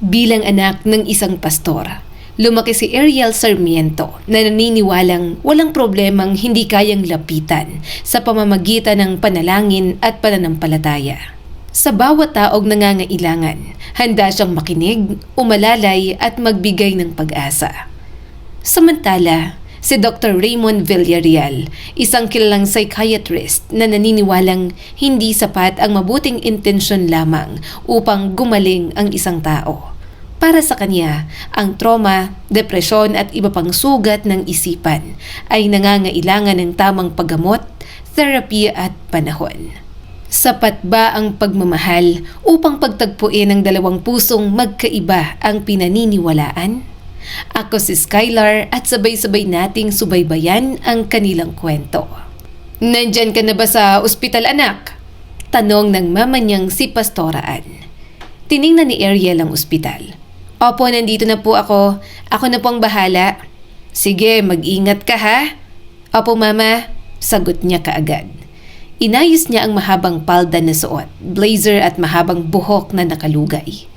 Bilang anak ng isang pastor, lumaki si Ariel Sarmiento na naniniwalang walang problemang hindi kayang lapitan sa pamamagitan ng panalangin at pananampalataya. Sa bawat taong nangangailangan, handa siyang makinig, umalalay at magbigay ng pag-asa. Samantala, si Dr. Raymond Villarreal, isang kilalang psychiatrist na naniniwalang hindi sapat ang mabuting intensyon lamang upang gumaling ang isang tao. Para sa kanya, ang trauma, depresyon at iba pang sugat ng isipan ay nangangailangan ng tamang paggamot, therapy at panahon. Sapat ba ang pagmamahal upang pagtagpuin ng dalawang pusong magkaiba ang pinaniniwalaan? Ako si Skylar at sabay-sabay nating subaybayan ang kanilang kwento. Nandyan ka na ba sa ospital, anak? Tanong ng mama niyang si Pastoraan. Tiningnan ni Ariel ang ospital. Opo, nandito na po ako. Ako na po ang bahala. Sige, mag-ingat ka ha? Opo, mama. Sagot niya kaagad. Inayos niya ang mahabang palda na suot, blazer at mahabang buhok na nakalugay.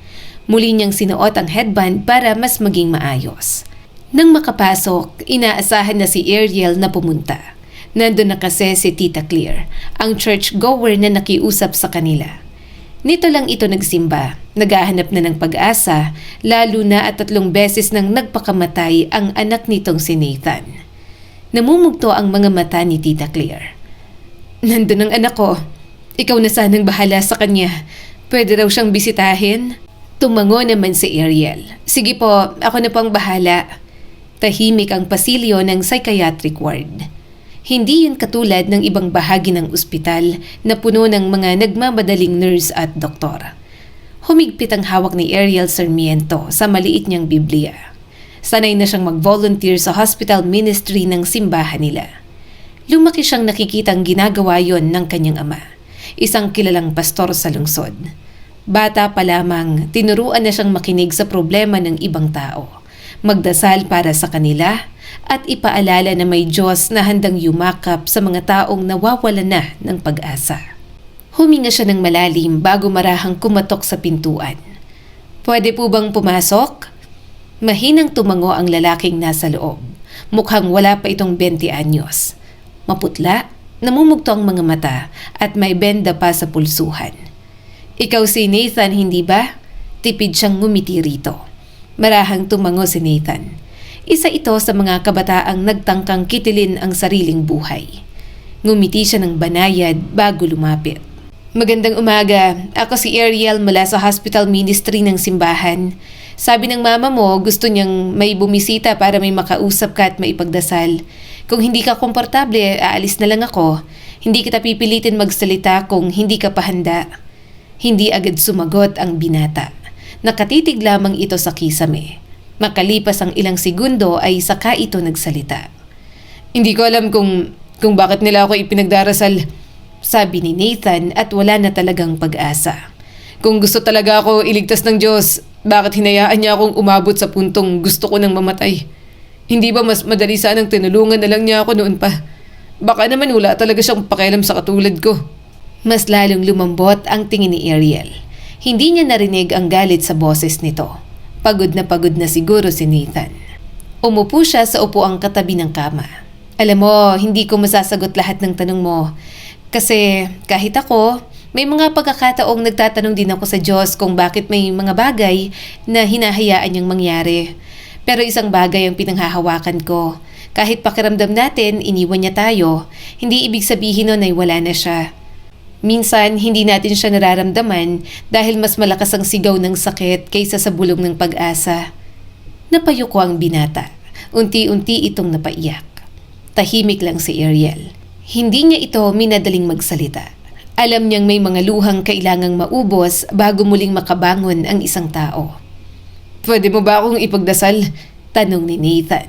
Muli niyang sinuot ang headband para mas maging maayos. Nang makapasok, inaasahan na si Ariel na pumunta. Nandun na kasi si Tita Claire, ang church-goer na nakiusap sa kanila. Nito lang ito nagsimba, naghahanap na ng pag-asa, lalo na at 3 beses nang nagpakamatay ang anak nitong si Nathan. Namumugto ang mga mata ni Tita Claire. Nandun ang anak ko. Ikaw na sanang bahala sa kanya. Pwede raw siyang bisitahin? Tumango naman si Ariel. Sige po, ako na po ang bahala. Tahimik ang pasilyo ng psychiatric ward. Hindi yun katulad ng ibang bahagi ng ospital na puno ng mga nagmamadaling nurse at doktor. Humigpit ang hawak ni Ariel Sarmiento sa maliit niyang Biblia. Sanay na siyang mag-volunteer sa hospital ministry ng simbahan nila. Lumaki siyang nakikitang ginagawa yon ng kanyang ama, isang kilalang pastor sa lungsod. Bata pa lamang, tinuruan na siyang makinig sa problema ng ibang tao, magdasal para sa kanila, at ipaalala na may Diyos na handang yumakap sa mga taong nawawala na ng pag-asa. Huminga siya ng malalim bago marahang kumatok sa pintuan. Pwede po bang pumasok? Mahinang tumango ang lalaking nasa loob. Mukhang wala pa itong 20 anyos. Maputla, namumugto ang mga mata at may benda pa sa pulsuhan. Ikaw si Nathan, hindi ba? Tipid siyang ngumiti rito. Marahang tumango si Nathan. Isa ito sa mga kabataang nagtangkang kitilin ang sariling buhay. Ngumiti siya ng banayad bago lumapit. Magandang umaga. Ako si Ariel mula sa hospital ministry ng simbahan. Sabi ng mama mo gusto niyang may bumisita para may makausap ka at maipagdasal. Kung hindi ka komportable, aalis na lang ako. Hindi kita pipilitin magsalita kung hindi ka pa handa. Hindi agad sumagot ang binata. Nakatitig lamang ito sa kisame. Makalipas ang ilang segundo ay saka ito nagsalita. Hindi ko alam kung bakit nila ako ipinagdarasal, sabi ni Nathan at wala na talagang pag-asa. Kung gusto talaga ako iligtas ng Diyos, bakit hinayaan niya akong umabot sa puntong gusto ko nang mamatay? Hindi ba mas madali sanang tinulungan na lang niya ako noon pa? Baka naman wala talaga siyang pakialam sa katulad ko. Mas lalong lumambot ang tingin ni Ariel. Hindi niya narinig ang galit sa boses nito. Pagod na siguro si Nathan. Umupo siya sa upuang katabi ng kama. Alam mo, hindi ko masasagot lahat ng tanong mo. Kasi kahit ako, may mga pagkakataong nagtatanong din ako sa Diyos kung bakit may mga bagay na hinahayaan niyang mangyari. Pero isang bagay ang pinanghahawakan ko. Kahit pakiramdam natin, iniwan niya tayo, hindi ibig sabihin nun ay wala na siya. Minsan, hindi natin siya nararamdaman dahil mas malakas ang sigaw ng sakit kaysa sa bulong ng pag-asa. Napayuko ang binata. Unti-unti itong napaiyak. Tahimik lang si Ariel. Hindi niya ito minadaling magsalita. Alam niyang may mga luhang kailangang maubos bago muling makabangon ang isang tao. Pwede mo ba akong ipagdasal? Tanong ni Nathan.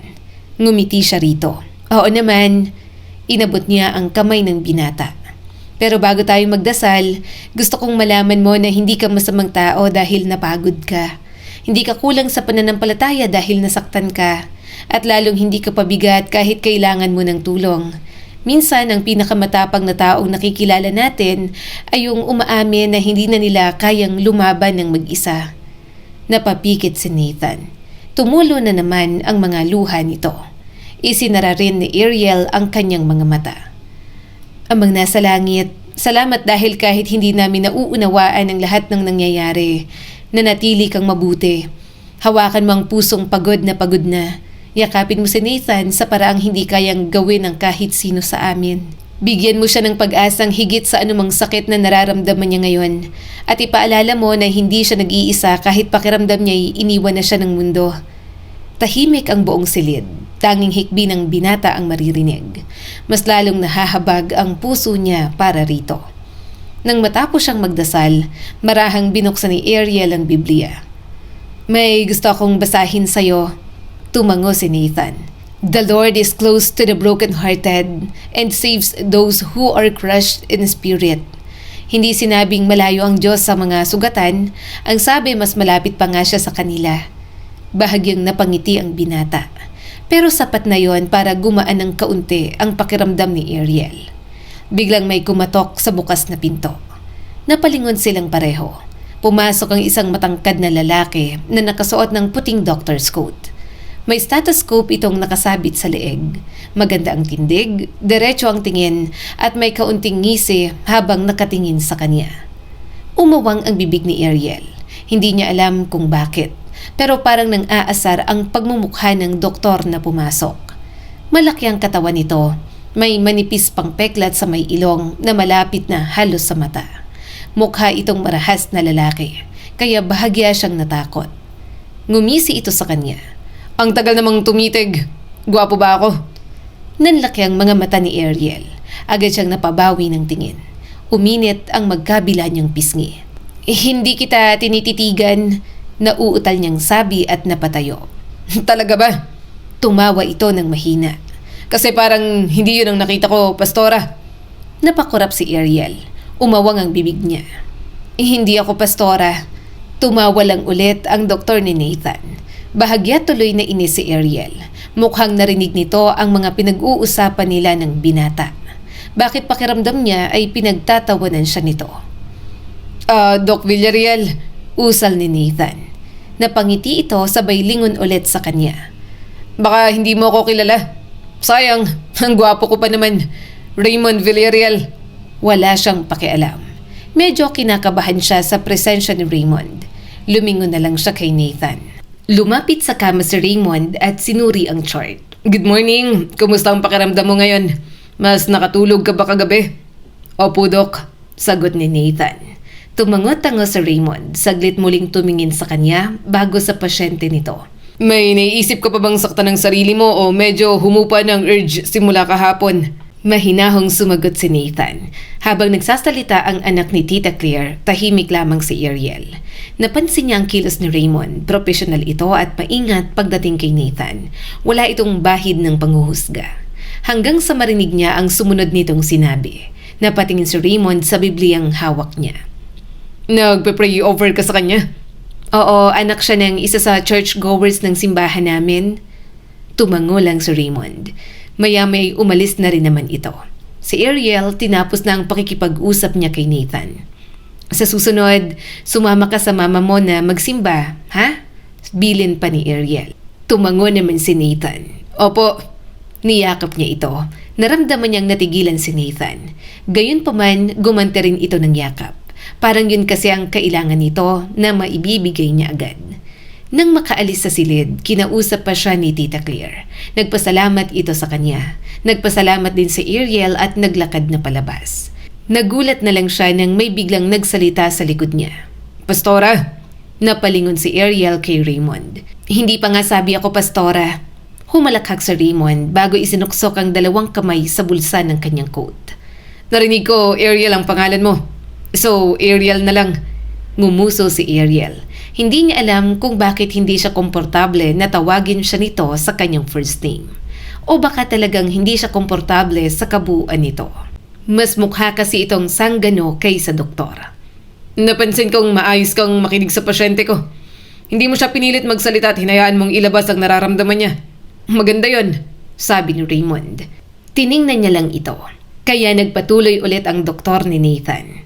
Ngumiti siya rito. Oo naman. Inabot niya ang kamay ng binata. Pero bago tayo magdasal, gusto kong malaman mo na hindi ka masamang tao dahil napagod ka. Hindi ka kulang sa pananampalataya dahil nasaktan ka. At lalong hindi ka pabigat kahit kailangan mo ng tulong. Minsan, ang pinakamatapang na taong nakikilala natin ay yung umaamin na hindi na nila kayang lumaban ng mag-isa. Napapikit si Nathan. Tumulo na naman ang mga luha nito. Isinara rin ni Ariel ang kanyang mga mata. Amang nasa langit, salamat dahil kahit hindi namin nauunawaan ang lahat ng nangyayari, nanatili kang mabuti. Hawakan mo ang pusong pagod na. Yakapin mo si Nathan sa paraang hindi kayang gawin ng kahit sino sa amin. Bigyan mo siya ng pag-asang higit sa anumang sakit na nararamdaman niya ngayon. At ipaalala mo na hindi siya nag-iisa kahit pakiramdam niya iniwan na siya ng mundo. Tahimik ang buong silid. Tanging hikbi ng binata ang maririnig. Mas lalong nahahabag ang puso niya para rito. Nang matapos siyang magdasal, marahang binuksan ni Ariel ang Biblia. May gusto akong basahin sa'yo. Tumango si Nathan. The Lord is close to the brokenhearted and saves those who are crushed in spirit. Hindi sinabing malayo ang Diyos sa mga sugatan, ang sabi mas malapit pa nga siya sa kanila. Bahagyang napangiti ang binata. Pero sapat na yon para gumaan ng kaunti ang pakiramdam ni Ariel. Biglang may kumatok sa bukas na pinto. Napalingon silang pareho. Pumasok ang isang matangkad na lalaki na nakasuot ng puting doctor's coat. May stethoscope itong nakasabit sa leeg. Maganda ang tindig, diretso ang tingin at may kaunting ngisi habang nakatingin sa kanya. Umawang ang bibig ni Ariel. Hindi niya alam kung bakit, pero parang nang aasar ang pagmumukha ng doktor na pumasok. Malaki ang katawan nito, may manipis pang peklat sa may ilong na malapit na halos sa mata. Mukha itong marahas na lalaki, kaya bahagya siyang natakot. Ngumisi ito sa kanya. Ang tagal namang tumitig. Gwapo ba ako? Nanlaki ang mga mata ni Ariel. Agad siyang napabawi ng tingin. Uminit ang magkabila niyang pisngi. Hindi kita tinititigan, nauutal niyang sabi at napatayo. Talaga ba? Tumawa ito ng mahina. Kasi parang hindi yun ang nakita ko, Pastora. Napakurap si Ariel. Umawang ang bibig niya. Hindi ako pastora. Tumawa lang ulit ang doktor ni Nathan. Bahagya tuloy na inis si Ariel. Mukhang narinig nito ang mga pinag-uusapan nila ng binata. Bakit pakiramdam niya ay pinagtatawanan siya nito? Doc Villarreal, usal ni Nathan. Napangiti ito sabay lingon ulit sa kanya. Baka hindi mo ako kilala. Sayang, ang gwapo ko pa naman. Raymond Villarreal. Wala siyang pakialam. Medyo kinakabahan siya sa presensya ni Raymond. Lumingon na lang siya kay Nathan. Lumapit sa kama si Raymond at sinuri ang chart. Good morning. Kumusta ang pakiramdam mo ngayon? Mas nakatulog ka ba kagabi? Opo, Doc. Sagot ni Nathan. Tumangot-tango si Raymond. Saglit muling tumingin sa kanya bago sa pasyente nito. May naiisip ka pa bang saktan ng sarili mo o medyo humupa ng urge simula kahapon? Mahinahong sumagot si Nathan. Habang nagsasalita ang anak ni Tita Claire, tahimik lamang si Ariel. Napansin niya ang kilos ni Raymond. Professional ito at paingat pagdating kay Nathan. Wala itong bahid ng panghuhusga. Hanggang sa marinig niya ang sumunod nitong sinabi. Napatingin si Raymond sa Bibliyang hawak niya. Nagpe-pray over ka sa kanya? Oo, anak siya ng isa sa churchgoers ng simbahan namin. Tumango lang si Raymond. Maya-may umalis na rin naman ito. Si Ariel tinapos na ang pakikipag-usap niya kay Nathan. Sa susunod, sumama ka sa mama mo na magsimba, ha? Bilin pa ni Ariel. Tumango naman si Nathan. Opo. Niyakap niya ito. Naramdaman niyang natigilan si Nathan. Gayunpaman, gumante rin ito ng yakap. Parang yun kasi ang kailangan nito na maibibigay niya agad. Nang makaalis sa silid, kinausap pa siya ni Tita Claire. Nagpasalamat ito sa kanya. Nagpasalamat din si Ariel at naglakad na palabas. Nagulat na lang siya nang may biglang nagsalita sa likod niya. Pastora? Napalingon si Ariel kay Raymond. Hindi pa nga sabi ako pastora. Humalakhak si Raymond bago isinuksok ang dalawang kamay sa bulsa ng kanyang coat. Narinig ko Ariel ang pangalan mo. So Ariel na lang. Ngumuso si Ariel. Hindi niya alam kung bakit hindi siya komportable na tawagin siya nito sa kanyang first name. O baka talagang hindi siya komportable sa kabuuan nito. Mas mukha kasi itong sanggano kaysa doktor. Napansin kong maayos kang makinig sa pasyente ko. Hindi mo siya pinilit magsalita at hinayaan mong ilabas ang nararamdaman niya. Maganda yon, sabi ni Raymond. Tiningnan niya lang ito. Kaya nagpatuloy ulit ang doktor ni Nathan.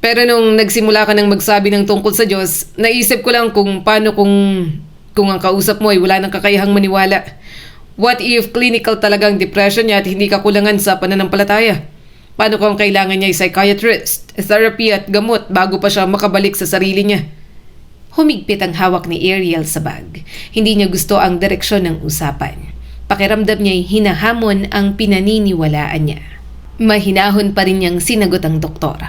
Pero nung nagsimula ka nang magsabi ng tungkol sa Diyos, naisip ko lang kung paano kung ang kausap mo ay wala nang kakayahang maniwala. What if clinical talagang depression niya at hindi kakulangan sa pananampalataya? Paano kung kailangan niya ay psychiatrist, therapy at gamot bago pa siya makabalik sa sarili niya? Humigpit ang hawak ni Ariel sa bag. Hindi niya gusto ang direksyon ng usapan. Pakiramdam niya'y hinahamon ang pinaniniwalaan niya. Mahinahon pa rin niyang sinagot ang doktor.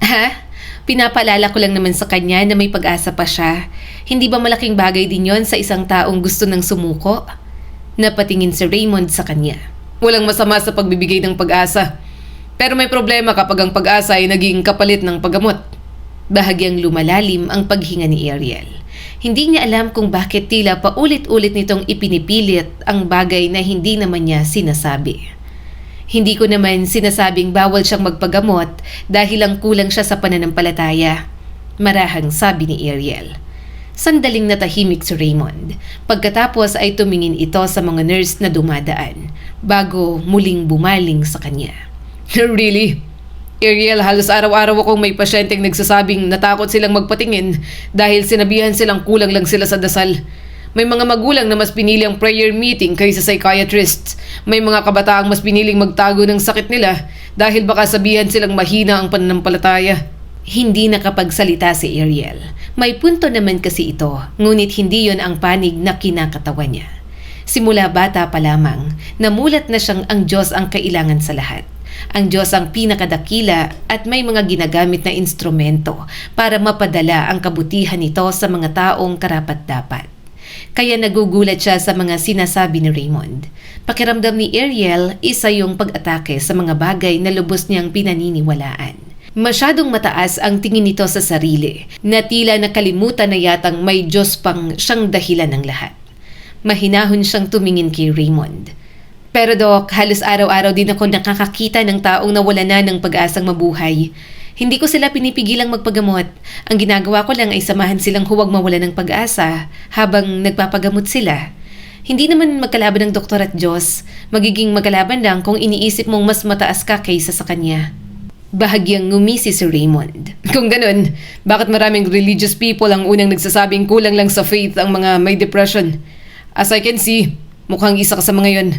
Ha? Pinapaalala ko lang naman sa kanya na may pag-asa pa siya. Hindi ba malaking bagay din yon sa isang taong gusto ng sumuko? Napatingin si Raymond sa kanya. Walang masama sa pagbibigay ng pag-asa. Pero may problema kapag ang pag-asa ay naging kapalit ng paggamot. Bahagyang lumalalim ang paghinga ni Ariel. Hindi niya alam kung bakit tila paulit-ulit nitong ipinipilit ang bagay na hindi naman niya sinasabi. Hindi ko naman sinasabing bawal siyang magpagamot dahil lang kulang siya sa pananampalataya. Marahang sabi ni Ariel. Sandaling natahimik si Raymond. Pagkatapos ay tumingin ito sa mga nurse na dumadaan bago muling bumaling sa kanya. Really? Ariel, halos araw-araw akong may pasyenteng nagsasabing natakot silang magpatingin dahil sinabihan silang kulang lang sila sa dasal. May mga magulang na mas pinili ang prayer meeting kaysa psychiatrist. May mga kabataang mas piniling magtago ng sakit nila dahil baka sabihan silang mahina ang pananampalataya. Hindi nakapagsalita si Ariel. May punto naman kasi ito, ngunit hindi yon ang panig na kinakatawa niya. Simula bata pa lamang, namulat na siyang ang Diyos ang kailangan sa lahat. Ang Diyos ang pinakadakila at may mga ginagamit na instrumento para mapadala ang kabutihan nito sa mga taong karapat-dapat. Kaya nagugulat siya sa mga sinasabi ni Raymond. Pakiramdam ni Ariel, isa yung pag-atake sa mga bagay na lubos niyang pinaniniwalaan. Masyadong mataas ang tingin nito sa sarili, na tila nakalimutan na yatang may Diyos pang siyang dahilan ng lahat. Mahinahon siyang tumingin kay Raymond. Pero Doc, halos araw-araw din ako nakakakita ng taong nawala na ng pag-asang mabuhay. Hindi ko sila pinipigilang magpagamot. Ang ginagawa ko lang ay samahan silang huwag mawala ng pag-asa habang nagpapagamot sila. Hindi naman magkalaban ng doktor at Diyos. Magiging magkalaban lang kung iniisip mong mas mataas ka kaysa sa kanya. Bahagyang ngumisi si Raymond. Kung ganun, bakit maraming religious people ang unang nagsasabing kulang lang sa faith ang mga may depression? As I can see, mukhang isa ka sa mga yun.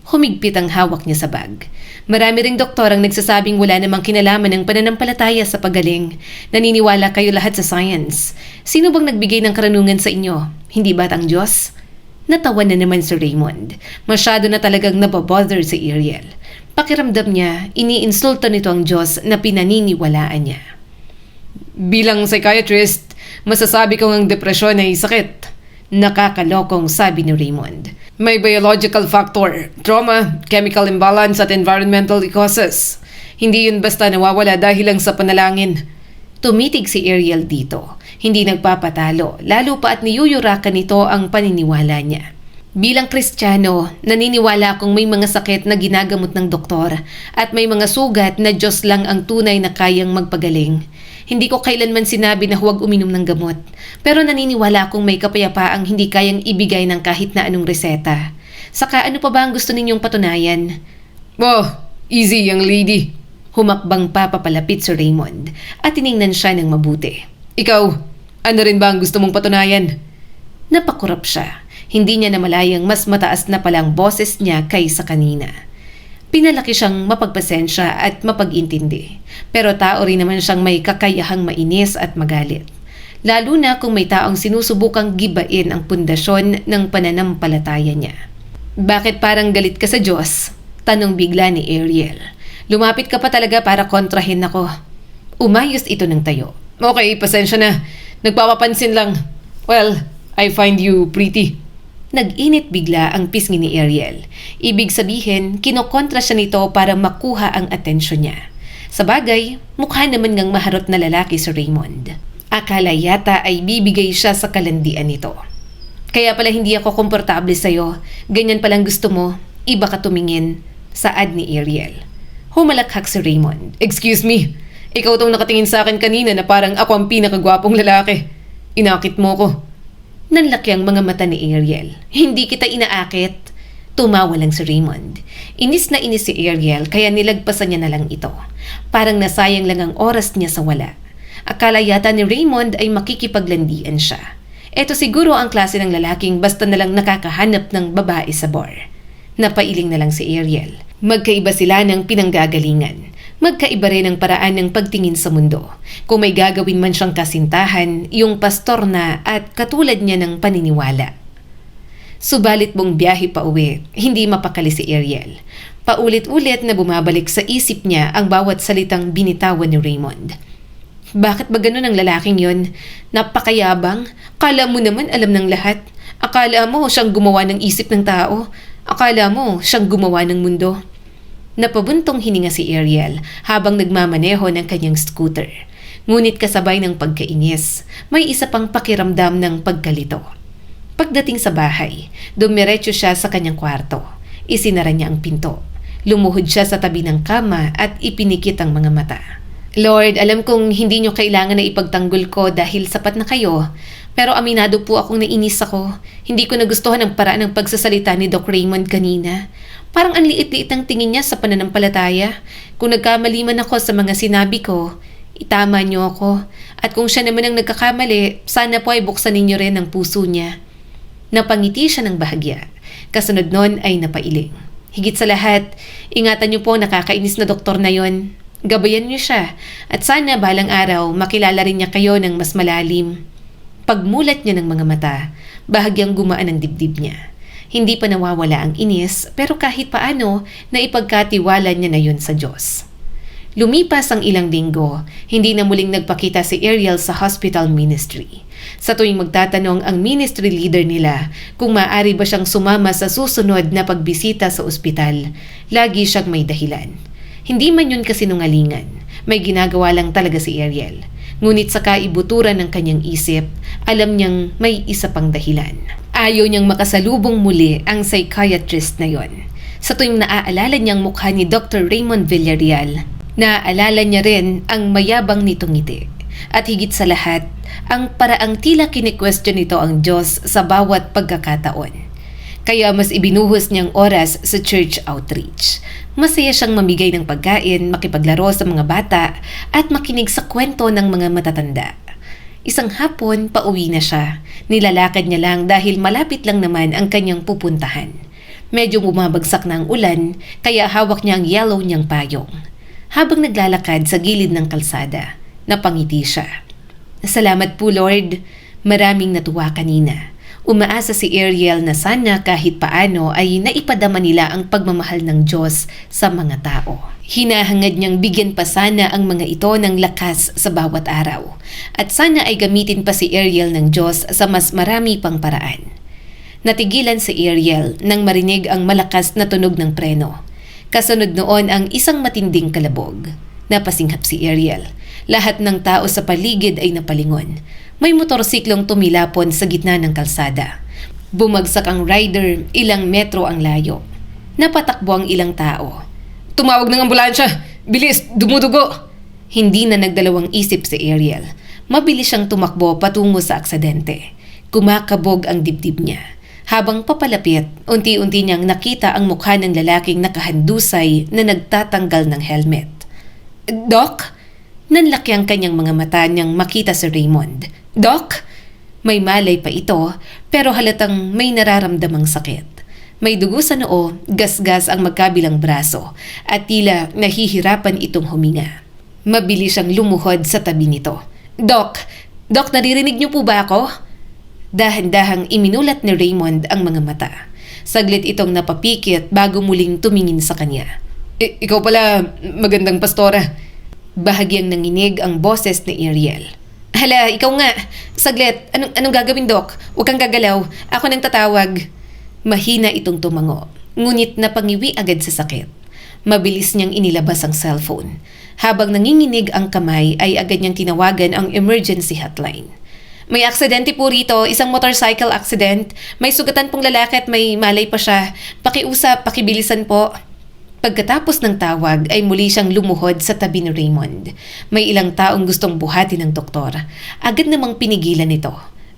Humigpit ang hawak niya sa bag. Marami ring doktor ang nagsasabing wala namang kinalaman ng pananampalataya sa pagaling. Naniniwala kayo lahat sa science. Sino bang nagbigay ng karunungan sa inyo? Hindi ba't ang Diyos? Natawa na naman si Raymond. Masyado na talagang nababother si Ariel. Pakiramdam niya, iniinsulto nito ang Diyos na pinaniniwalaan niya. Bilang psychiatrist, masasabi kong ang depresyon ay sakit. Nakakalokong sabi ni Raymond. May biological factor, trauma, chemical imbalance at environmental causes. Hindi yun basta nawawala dahil lang sa panalangin. Tumitig si Ariel dito. Hindi nagpapatalo, lalo pa at niyuyurakan nito ang paniniwala niya. Bilang Kristiyano, naniniwala akong may mga sakit na ginagamot ng doktor at may mga sugat na Diyos lang ang tunay na kayang magpagaling. Hindi ko kailanman sinabi na huwag uminom ng gamot, pero naniniwala akong may kapayapaang hindi kayang ibigay ng kahit na anong reseta. Saka ano pa ba ang gusto ninyong patunayan? Oh, easy young lady. Humakbang papalapit si Raymond at tiningnan siya ng mabuti. Ikaw, ano rin ba ang gusto mong patunayan? Napakurap siya. Hindi niya namalayang mas mataas na palang boses niya kaysa kanina. Pinalaki siyang mapagpasensya at mapag-intindi. Pero tao rin naman siyang may kakayahang mainis at magalit. Lalo na kung may taong sinusubukang gibain ang pundasyon ng pananampalataya niya. Bakit parang galit ka sa Diyos? Tanong bigla ni Ariel. Lumapit ka pa talaga para kontrahin ako. Umayos ito ng tayo. Okay, pasensya na. Nagpapapansin lang. Well, I find you pretty. Nag-init bigla ang pisngi ni Ariel. Ibig sabihin, kinokontra siya nito para makuha ang atensyon niya. Sa bagay, mukha naman ngang maharot na lalaki si Raymond. Akala yata ay bibigay siya sa kalandian nito. Kaya pala hindi ako komportable sa'yo. Ganyan palang gusto mo. Iba ka tumingin. Saad ni Ariel. Humalakhak si Raymond. Excuse me. Ikaw tong nakatingin sa akin kanina na parang ako ang pinakagwapong lalaki. Inakit mo ko. Nanlaki ang mga mata ni Ariel. Hindi kita inaakit. Tumawa lang si Raymond. Inis na inis si Ariel kaya nilagpasan niya na lang ito. Parang nasayang lang ang oras niya sa wala. Akala yata ni Raymond ay makikipaglandian siya. Eto siguro ang klase ng lalaking basta nalang nakakahanap ng babae sa bar. Napailing na lang si Ariel. Magkaiba sila ng pinanggagalingan. Magkaiba rin ang paraan ng pagtingin sa mundo. Kung may gagawin man siyang kasintahan, yung pastor na at katulad niya ng paniniwala. Subalit buong biyahe pa uwi, hindi mapakali si Ariel. Paulit-ulit na bumabalik sa isip niya ang bawat salitang binitawan ni Raymond. Bakit ba ganun ang lalaking yon? Napakayabang? Akala mo naman alam ng lahat. Akala mo siyang gumawa ng isip ng tao. Akala mo siyang gumawa ng mundo. Napabuntong hininga si Ariel habang nagmamaneho ng kanyang scooter. Ngunit kasabay ng pagkainis, may isa pang pakiramdam ng pagkalito. Pagdating sa bahay, dumiretso siya sa kanyang kwarto. Isinara niya ang pinto. Lumuhod siya sa tabi ng kama at ipinikit ang mga mata. Lord, alam kong hindi niyo kailangan na ipagtanggol ko dahil sapat na kayo. Pero aminado po akong nainis ako. Hindi ko nagustuhan ang paraan ng pagsasalita ni Doc Raymond kanina. Parang ang liit-liit ang tingin niya sa pananampalataya. Kung nagkamali man ako sa mga sinabi ko, itama niyo ako. At kung siya naman ang nagkakamali, sana po ay buksan ninyo rin ang puso niya. Napangiti siya ng bahagya. Kasunod nun ay napailing. Higit sa lahat, ingatan niyo po nakakainis na doktor na yon. Gabayan niyo siya at sana balang araw makilala rin niya kayo ng mas malalim. Pagmulat niya ng mga mata, bahagyang gumaan ang dibdib niya. Hindi pa nawawala ang inis pero kahit paano naipagkatiwala niya na yun sa Diyos. Lumipas ang ilang linggo, hindi na muling nagpakita si Ariel sa hospital ministry. Sa tuwing magtatanong ang ministry leader nila kung maaari ba siyang sumama sa susunod na pagbisita sa ospital, lagi siyang may dahilan. Hindi man yun kasinungalingan, may ginagawa lang talaga si Ariel. Ngunit sa kaibuturan ng kanyang isip, alam niyang may isa pang dahilan. Ayaw niyang makasalubong muli ang psychiatrist na yon. Sa tuwing naaalala niyang mukha ni Dr. Raymond Villarreal, naaalala niya rin ang mayabang nitong ngiti. At higit sa lahat, ang paraang tila kini-question nito ang Diyos sa bawat pagkakataon. Kaya mas ibinuhos niyang oras sa church outreach. Masaya siyang mamigay ng pagkain, makipaglaro sa mga bata, at makinig sa kwento ng mga matatanda. Isang hapon, pauwi na siya. Nilalakad niya lang dahil malapit lang naman ang kanyang pupuntahan. Medyo bumabagsak na ang ulan, kaya hawak niya ang yellow niyang payong. Habang naglalakad sa gilid ng kalsada, napangiti siya. Salamat po, Lord. Maraming natuwa kanina. Umaasa si Ariel na sana kahit paano ay naipadama nila ang pagmamahal ng Diyos sa mga tao. Hinahangad niyang bigyan pa sana ang mga ito ng lakas sa bawat araw. At sana ay gamitin pa si Ariel ng Diyos sa mas marami pang paraan. Natigilan si Ariel nang marinig ang malakas na tunog ng preno. Kasunod noon ang isang matinding kalabog. Napasinghap si Ariel. Lahat ng tao sa paligid ay napalingon. May motorsiklong tumilapon sa gitna ng kalsada. Bumagsak ang rider, ilang metro ang layo. Napatakbo ang ilang tao. Tumawag ng ambulansya! Bilis! Dumudugo! Hindi na nagdalawang isip si Ariel. Mabilis siyang tumakbo patungo sa aksidente. Kumakabog ang dibdib niya. Habang papalapit, unti-unti niyang nakita ang mukha ng lalaking nakahandusay na nagtatanggal ng helmet. Doc? Nanlaki ang kanyang mga mata niyang makita si Raymond. Doc? May malay pa ito, pero halatang may nararamdamang sakit. May dugo sa noo, gasgas ang magkabilang braso, at tila nahihirapan itong huminga. Mabilis siyang lumuhod sa tabi nito. Doc, naririnig niyo po ba ako? Dahan-dahang iminulat ni Raymond ang mga mata. Saglit itong napapikit bago muling tumingin sa kanya. Ikaw pala, magandang pastora. Bahagyang nanginig ang boses ni Ariel. Hala, ikaw nga. Saglit, anong gagawin, Doc? Huwag kang gagalaw. Ako nang tatawag. Mahina itong tumango, ngunit napangiwi agad sa sakit. Mabilis niyang inilabas ang cellphone. Habang nanginginig ang kamay ay agad niyang tinawagan ang emergency hotline. May aksidente po rito, isang motorcycle accident. May sugatan pong lalaki at may malay pa siya. Pakiusap, pakibilisan po. Pagkatapos ng tawag ay muli siyang lumuhod sa tabi ni Raymond. May ilang taong gustong buhatin ng doktor. Agad namang pinigilan ito.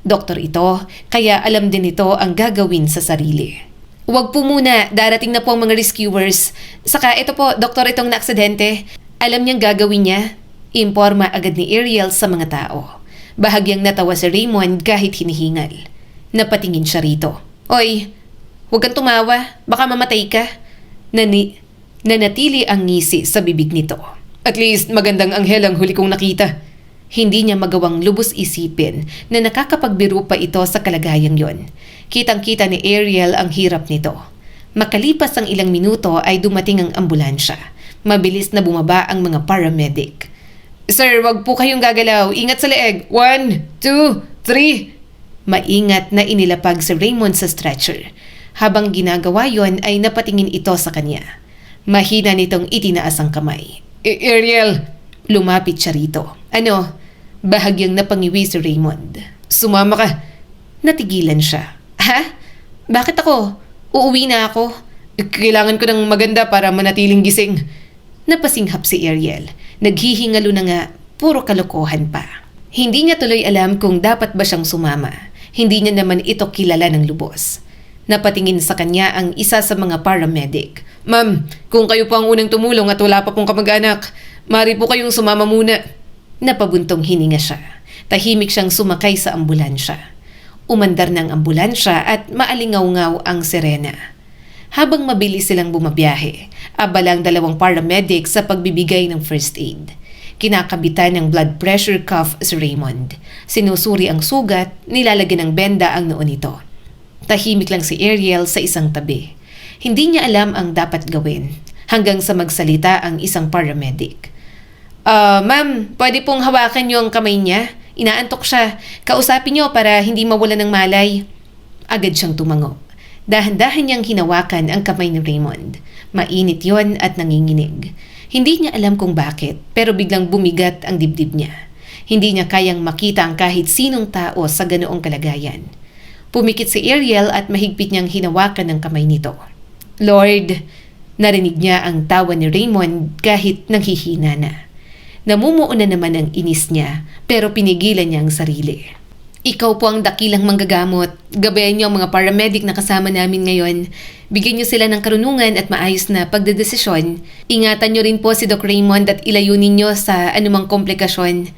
Doktor ito, kaya alam din ito ang gagawin sa sarili. Huwag po muna, darating na po ang mga rescuers. Saka ito po, doktor itong naaksidente. Alam niyang gagawin niya. Imporma agad ni Ariel sa mga tao. Bahagyang natawa si Raymond kahit hinihingal. Napatingin siya rito. Oy, huwag kang tumawa. Baka mamatay ka. Nanatili ang ngisi sa bibig nito. At least magandang anghel ang huli kong nakita. Hindi niya magawang lubos isipin na nakakapagbiro pa ito sa kalagayang yon. Kitang-kita ni Ariel ang hirap nito. Makalipas ang ilang minuto ay dumating ang ambulansya. Mabilis na bumaba ang mga paramedic. Sir, wag po kayong gagalaw. Ingat sa leeg. 1, 2, 3. Maingat na inilapag si Raymond sa stretcher. Habang ginagawa yon ay napatingin ito sa kanya. Mahina nitong itinaas ang kamay. Ariel, Lumapit siya rito. Ano? Bahagyang napangiwi si Raymond. sumama ka. Natigilan siya. Ha? Bakit ako? Uuwi na ako. Kailangan ko ng maganda para manatiling gising. Napasinghap si Ariel. Naghihingalo na nga, puro kalokohan pa. Hindi niya tuloy alam kung dapat ba siyang sumama. Hindi niya naman ito kilala ng lubos. Napatingin sa kanya ang isa sa mga paramedic. Ma'am, kung kayo po ang unang tumulong at wala pa pong kamag-anak, maaari po kayong sumama muna. Napabuntong hininga siya. Tahimik siyang sumakay sa ambulansya. Umandar ng ambulansya at maalingaw-ngaw ang sirena. Habang mabilis silang bumabiyahe, abala ang dalawang paramedic sa pagbibigay ng first aid. Kinakabitan ng blood pressure cuff si Raymond. Sinusuri ang sugat, nilalagyan ng benda ang noo nito. Tahimik lang si Ariel sa isang tabi. Hindi niya alam ang dapat gawin hanggang sa magsalita ang isang paramedic. Ma'am, pwede pong hawakan niyo ang kamay niya? Inaantok siya. Kausapin niyo para hindi mawala ng malay. Agad siyang tumango. Dahan-dahan niyang hinawakan ang kamay ni Raymond. Mainit yon at nanginginig. Hindi niya alam kung bakit, pero biglang bumigat ang dibdib niya. Hindi niya kayang makita ang kahit sinong tao sa ganoong kalagayan. Pumikit si Ariel at mahigpit niyang hinawakan ang kamay nito. Lord, narinig niya ang tawa ni Raymond kahit nanghihina na. Namumuo na naman ang inis niya, pero pinigilan niya ang sarili. Ikaw po ang dakilang manggagamot. Gabayan niyo ang mga paramedic na kasama namin ngayon. Bigyan niyo sila ng karunungan at maayos na pagdedesisyon. Ingatan niyo rin po si Doc Raymond at ilayunin niyo sa anumang komplikasyon.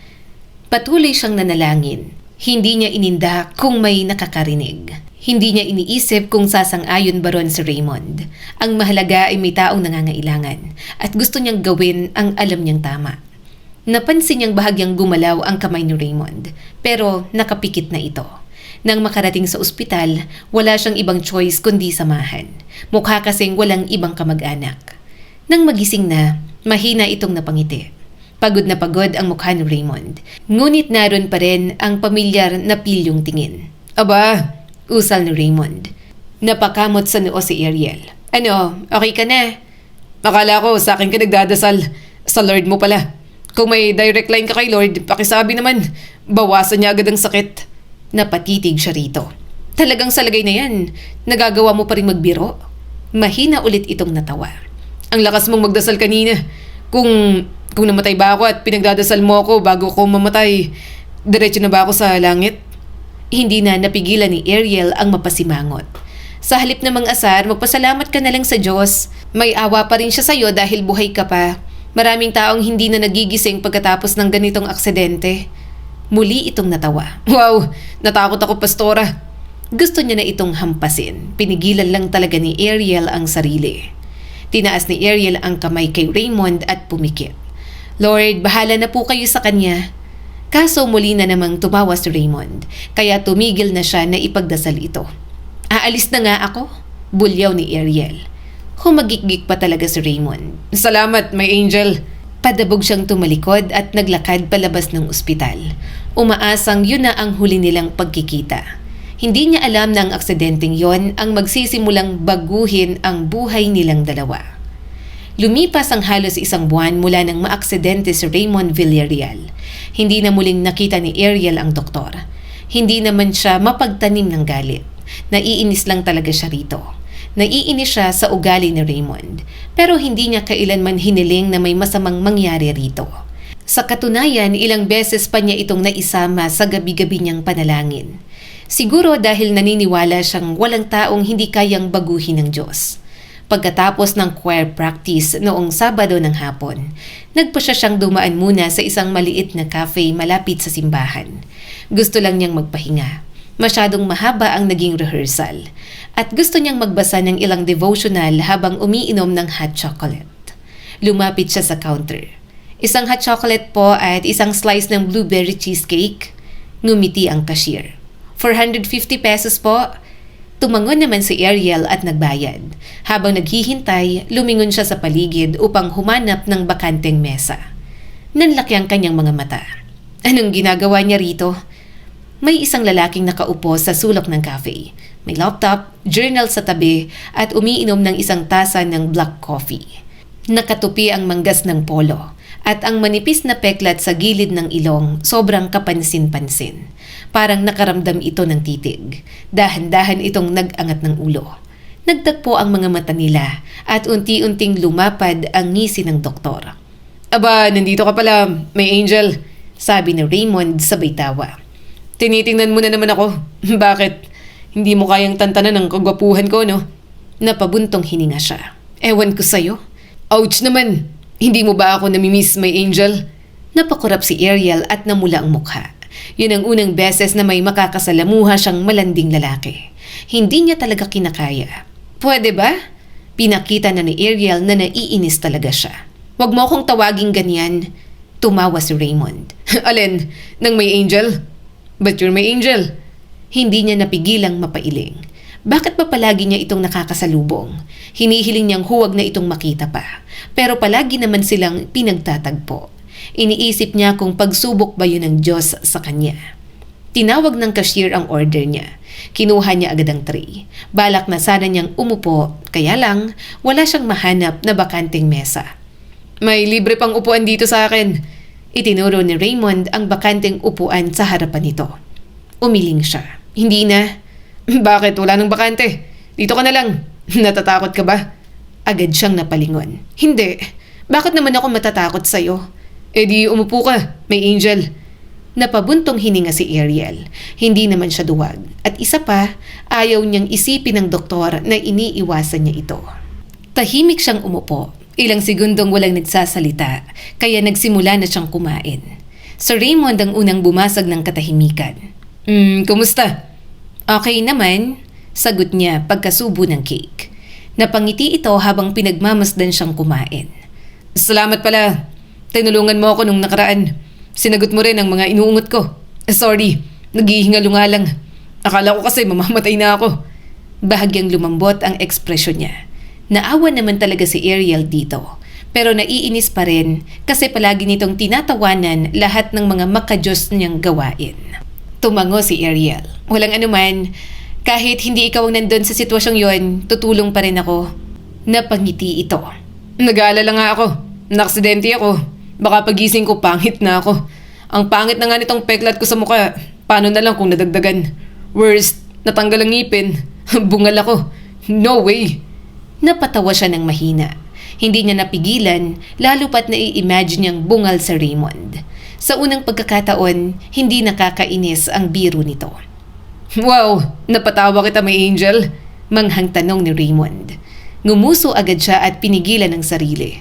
Patuloy siyang nanalangin. Hindi niya ininda kung may nakakarinig. Hindi niya iniisip kung sasang-ayon ba ron si Raymond. Ang mahalaga ay may taong nangangailangan at gusto niyang gawin ang alam niyang tama. Napansin niyang bahagyang gumalaw ang kamay ni Raymond, pero nakapikit na ito. Nang makarating sa ospital, wala siyang ibang choice kundi samahan. Mukha kasing walang ibang kamag-anak. Nang magising na, mahina itong napangiti. Pagod na pagod ang mukha ni Raymond. Ngunit naroon pa rin ang pamilyar na pilyong tingin. Aba, Usal ni Raymond. Napakamot sa noo si Ariel. Ano, okay ka na? akala ko sa akin ka nagdadasal. Sa Lord mo pala. Kung may direct line ka kay Lord, pakisabi naman, bawasan niya agad ang sakit. Napatitig siya rito. Talagang sa lagay na yan, nagagawa mo pa rin magbiro? Mahina ulit itong natawa. Ang lakas mong magdasal kanina. Kung namatay ba ako at pinagdadasal mo ako bago ko mamatay, diretso na ba ako sa langit? Hindi na napigilan ni Ariel ang mapasimangot. Sa halip na mang-asar, magpasalamat ka na lang sa Diyos. May awa pa rin siya sa'yo dahil buhay ka pa. Maraming taong hindi na nagigising pagkatapos ng ganitong aksidente. Muli itong natawa. Wow, natakot ako, Pastora. Gusto niya na itong hampasin. Pinigilan lang talaga ni Ariel ang sarili. Tinaas ni Ariel ang kamay kay Raymond at pumikit. Lord, bahala na po kayo sa kanya. Kaso muli na namang tumawa si Raymond, kaya tumigil na siya na ipagdasal ito. Aalis na nga ako, bulyaw ni Ariel. Humagikgik pa talaga si Raymond. Salamat, my angel. Padabog siyang tumalikod at naglakad palabas ng ospital. Umaasang yun na ang huli nilang pagkikita. Hindi niya alam na ang aksidenteng yon ang magsisimulang baguhin ang buhay nilang dalawa. Lumipas ang halos isang buwan mula nang maaksidente si Raymond Villarreal. Hindi na muling nakita ni Ariel ang doktor. Hindi naman siya mapagtanim ng galit. Naiinis lang talaga siya rito. Naiinis siya sa ugali ni Raymond, pero hindi niya kailanman hiniling na may masamang mangyari rito. Sa katunayan, ilang beses pa niya itong naisama sa gabi-gabi niyang panalangin. Siguro dahil naniniwala siyang walang taong hindi kayang baguhin ng Diyos. Pagkatapos ng choir practice noong Sabado ng hapon, nagpa siyang dumaan muna sa isang maliit na cafe malapit sa simbahan. Gusto lang niyang magpahinga. Masyadong mahaba ang naging rehearsal at gusto niyang magbasa ng ilang devotional habang umiinom ng hot chocolate. Lumapit siya sa counter. Isang hot chocolate po at isang slice ng blueberry cheesecake. Ngumiti ang cashier. 450 pesos po. Tumangon naman si Ariel at nagbayad. Habang naghihintay, lumingon siya sa paligid upang humanap ng bakanteng mesa. Nanlaki ang kanyang mga mata. Anong ginagawa niya rito? May isang lalaking nakaupo sa sulok ng cafe. May laptop, journal sa tabi at umiinom ng isang tasa ng black coffee. Nakatupi ang manggas ng polo at ang manipis na peklat sa gilid ng ilong sobrang kapansin-pansin. Parang nakaramdam ito ng titig. Dahan-dahan itong nag-angat ng ulo. Nagtagpo ang mga mata nila at unti-unting lumapad ang ngisi ng doktor. Aba, nandito ka pala, may angel, sabi ni Raymond sabay tawa. Tinitingnan mo na naman ako. Bakit? Hindi mo kayang tantanan ng kagwapuhan ko, no? Napabuntong hininga siya. Ewan ko sa'yo. Ouch naman! Hindi mo ba ako namimiss, may angel? Napakurap si Ariel at namula ang mukha. Yun ang unang beses na may makakasalamuha siyang malanding lalaki. Hindi niya talaga kinakaya. Pwede ba? Pinakita na ni Ariel na naiinis talaga siya. Huwag mo akong tawaging ganyan. Tumawa si Raymond. Alin? Nang may angel? But you're my angel. Hindi niya napigilang mapailing. Bakit ba palagi niya itong nakakasalubong? Hinihiling niyang huwag na itong makita pa. Pero palagi naman silang pinagtatagpo. Iniisip niya kung pagsubok ba yun ng Diyos sa kanya. Tinawag ng cashier ang order niya. Kinuha niya agad ang tray. Balak na sana niyang umupo, kaya lang wala siyang mahanap na bakanteng mesa. May libre pang upuan dito sa akin. Itinuro ni Raymond ang bakanteng upuan sa harapan nito. Umiling siya. Hindi na. Bakit? Wala nang bakante. Dito ka na lang. Natatakot ka ba? Agad siyang napalingon. Hindi. Bakit naman ako matatakot sa'yo? Eh di umupo ka, may angel. Napabuntong hininga si Ariel. Hindi naman siya duwag. At isa pa, ayaw niyang isipin ng doktor na iniiwasan niya ito. Tahimik siyang umupo. Ilang segundong walang nagsasalita, kaya nagsimula na siyang kumain. Sa Raymond ang unang bumasag ng katahimikan. Kumusta? Okay naman, sagot niya pagkasubo ng cake. Napangiti ito habang pinagmamasdan siyang kumain. Salamat pala. Tinulungan mo ako nung nakaraan. Sinagot mo rin ang mga inuungot ko. Sorry, naghihingalunga lang. Akala ko kasi mamamatay na ako. Bahagyang lumambot ang ekspresyon niya. Naawa naman talaga si Ariel dito. Pero naiinis pa rin kasi palagi nitong tinatawanan lahat ng mga makadiyos niyang gawain. Tumango si Ariel. Walang anuman. Kahit hindi ikaw ang nandun sa sitwasyong yon, tutulong pa rin ako. Napangiti ito. Nag-aalala nga ako. Naksidente ako. Baka pagising ko, pangit na ako. Ang pangit na nga nitong peklat ko sa mukha. Paano na lang kung nadagdagan? Worst, natanggal ang ngipin. Bungal ako. No way. Napatawa siya ng mahina. Hindi niya napigilan, lalo pat nai-imagine niyang bungal sa Raymond. Sa unang pagkakataon, hindi nakakainis ang biro nito. Wow, napatawa kita, may angel. Manghang tanong ni Raymond. Ngumuso agad siya at pinigilan ang sarili.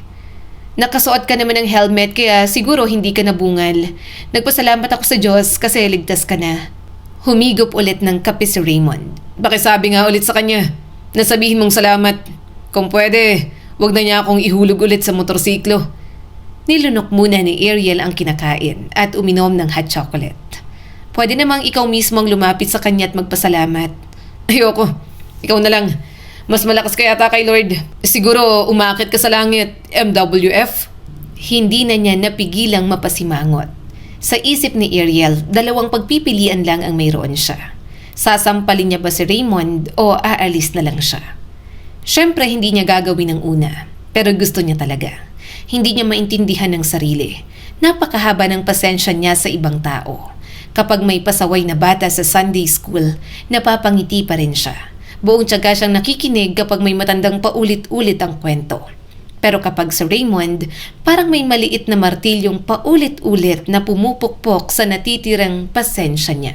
Nakasuot ka naman ng helmet kaya siguro hindi ka nabungal. Nagpasalamat ako sa Diyos kasi ligtas ka na. Humigop ulit ng kape si Raymond. Pakisabi nga ulit sa kanya. Nasabihin mong salamat. Kung pwede, wag na niya akong ihulog ulit sa motorsiklo. Nilunok muna ni Ariel ang kinakain at uminom ng hot chocolate. Pwede namang ikaw mismo ang lumapit sa kanya at magpasalamat. Ayoko. Ikaw na lang. Mas malakas ka yata kay Lord. Siguro umakit ka sa langit. MWF? Hindi na niya napigilang mapasimangot. Sa isip ni Ariel, dalawang pagpipilian lang ang mayroon siya. Sasampalin niya ba si Raymond o aalis na lang siya? Siyempre hindi niya gagawin ang una, pero gusto niya talaga. Hindi niya maintindihan ng sarili. Napakahaba ng pasensya niya sa ibang tao. Kapag may pasaway na bata sa Sunday school, napapangiti pa rin siya. Buong tiyaga siyang nakikinig kapag may matandang paulit-ulit ang kwento. Pero kapag sa Raymond, parang may maliit na martilyong paulit-ulit na pumupukpok sa natitirang pasensya niya.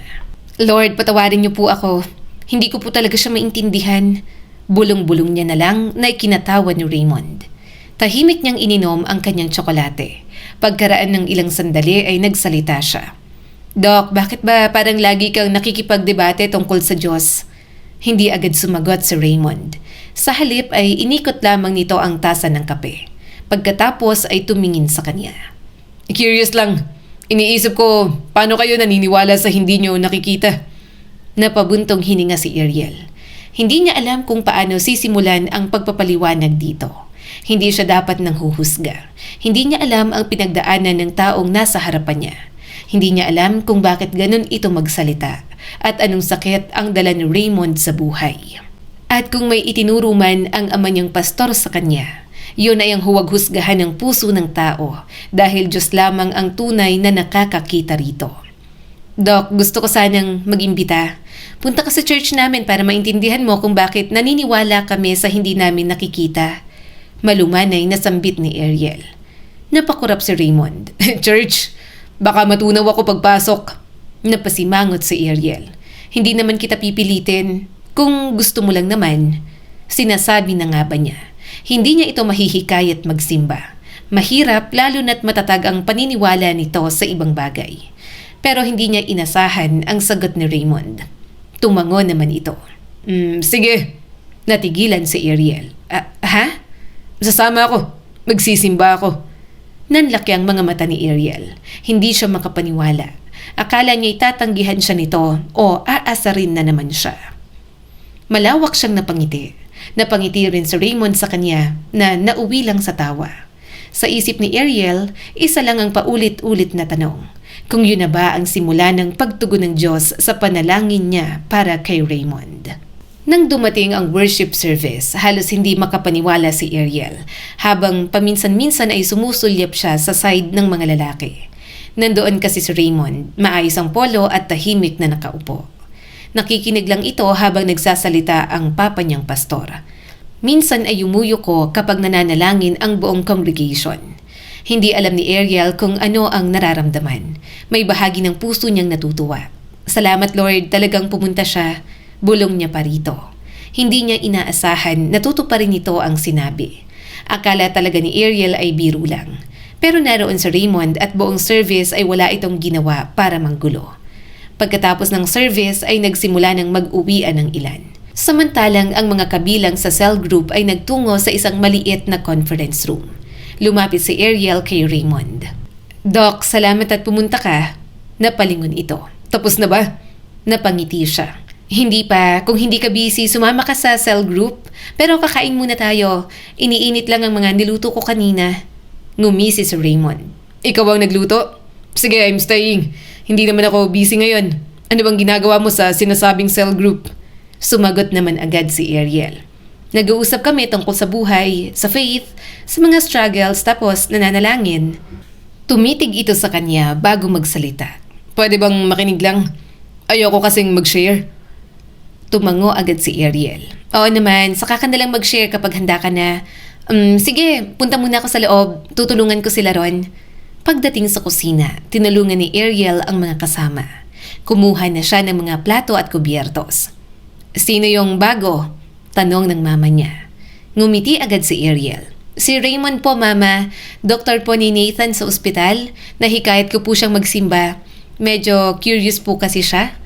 Lord, patawarin niyo po ako. Hindi ko po talaga siya maintindihan. Bulong-bulong niya na lang na ikinatawa ni Raymond. Tahimik niyang ininom ang kanyang tsokolate. Pagkaraan ng ilang sandali ay nagsalita siya. Doc, bakit ba parang lagi kang nakikipagdebate tungkol sa Diyos? Hindi agad sumagot si Raymond. Sa halip ay inikot lamang nito ang tasa ng kape. Pagkatapos ay tumingin sa kanya. Curious lang. Iniisip ko, paano kayo naniniwala sa hindi nyo nakikita? Napabuntong hininga si Ariel. Hindi niya alam kung paano sisimulan ang pagpapaliwanag dito. Hindi siya dapat nang huhusga. Hindi niya alam ang pinagdaanan ng taong nasa harapan niya. Hindi niya alam kung bakit ganun ito magsalita at anong sakit ang dala ni Raymond sa buhay. At kung may itinuro man ang ama niyang pastor sa kanya, yun ay ang huwag husgahan ng puso ng tao dahil Diyos lamang ang tunay na nakakakita rito. Doc, gusto ko sanang mag-imbita. Punta ka sa church namin para maintindihan mo kung bakit naniniwala kami sa hindi namin nakikita. Malumanay na sambit ni Ariel. Napakurap si Raymond. Church? Baka matunaw ako pagpasok. Napasimangot si Ariel. Hindi naman kita pipilitin. Kung gusto mo lang naman. Sinasabi na nga ba niya. Hindi niya ito mahihikayat magsimba. Mahirap lalo na't matatag ang paniniwala nito sa ibang bagay. Pero hindi niya inasahan ang sagot ni Raymond. Tumango naman ito. Sige. Natigilan si Ariel. Ha? Sasama ako. Magsisimba ako. Nanlaki ang mga mata ni Ariel. Hindi siya makapaniwala. Akala niya itatanggihan siya nito o aasarin na naman siya. Malawak siyang napangiti. Napangiti rin si Raymond sa kanya na nauwi lang sa tawa. Sa isip ni Ariel, isa lang ang paulit-ulit na tanong. Kung yun na ba ang simula ng pagtugon ng Diyos sa panalangin niya para kay Raymond. Nang dumating ang worship service, halos hindi makapaniwala si Ariel habang paminsan-minsan ay sumusulyap siya sa side ng mga lalaki. Nandoon kasi si Raymond, maayos ang polo at tahimik na nakaupo. Nakikinig lang ito habang nagsasalita ang papa niyang pastor. Minsan ay yumuyuko kapag nananalangin ang buong congregation. Hindi alam ni Ariel kung ano ang nararamdaman. May bahagi ng puso niyang natutuwa. Salamat Lord, talagang pumunta siya. Bulong niya pa rito. Hindi niya inaasahan na tutuparin nito ang sinabi. Akala talaga ni Ariel ay biro lang. Pero naroon sa Raymond at buong service ay wala itong ginawa para manggulo. Pagkatapos ng service ay nagsimula ng mag-uwian ng ilan. Samantalang ang mga kabilang sa cell group ay nagtungo sa isang maliit na conference room. Lumapit si Ariel kay Raymond. Doc, salamat at pumunta ka. Napalingon ito. Tapos na ba? Napangiti siya. Hindi pa. Kung hindi ka busy, sumama ka sa cell group. Pero kakain muna tayo. Iniinit lang ang mga niluto ko kanina. Ngumisi si Raymond. Ikaw ang nagluto? Sige, I'm staying. Hindi naman ako busy ngayon. Ano bang ginagawa mo sa sinasabing cell group? Sumagot naman agad si Ariel. Nag-uusap kami tungkol sa buhay, sa faith, sa mga struggles tapos nananalangin. Tumitig ito sa kanya bago magsalita. Pwede bang makinig lang? Ayoko kasing mag-share. Tumango agad si Ariel. Oo naman, saka ka na lang mag-share kapag handa ka na. Sige, punta muna ako sa loob. Tutulungan ko sila ron. Pagdating sa kusina, tinulungan ni Ariel ang mga kasama. Kumuha na siya ng mga plato at kubyertos. Sino yung bago? Tanong ng mama niya. Ngumiti agad si Ariel. Si Raymond po, mama. Doktor po ni Nathan sa ospital. Nahikayat ko po siyang magsimba. Medyo curious po kasi siya.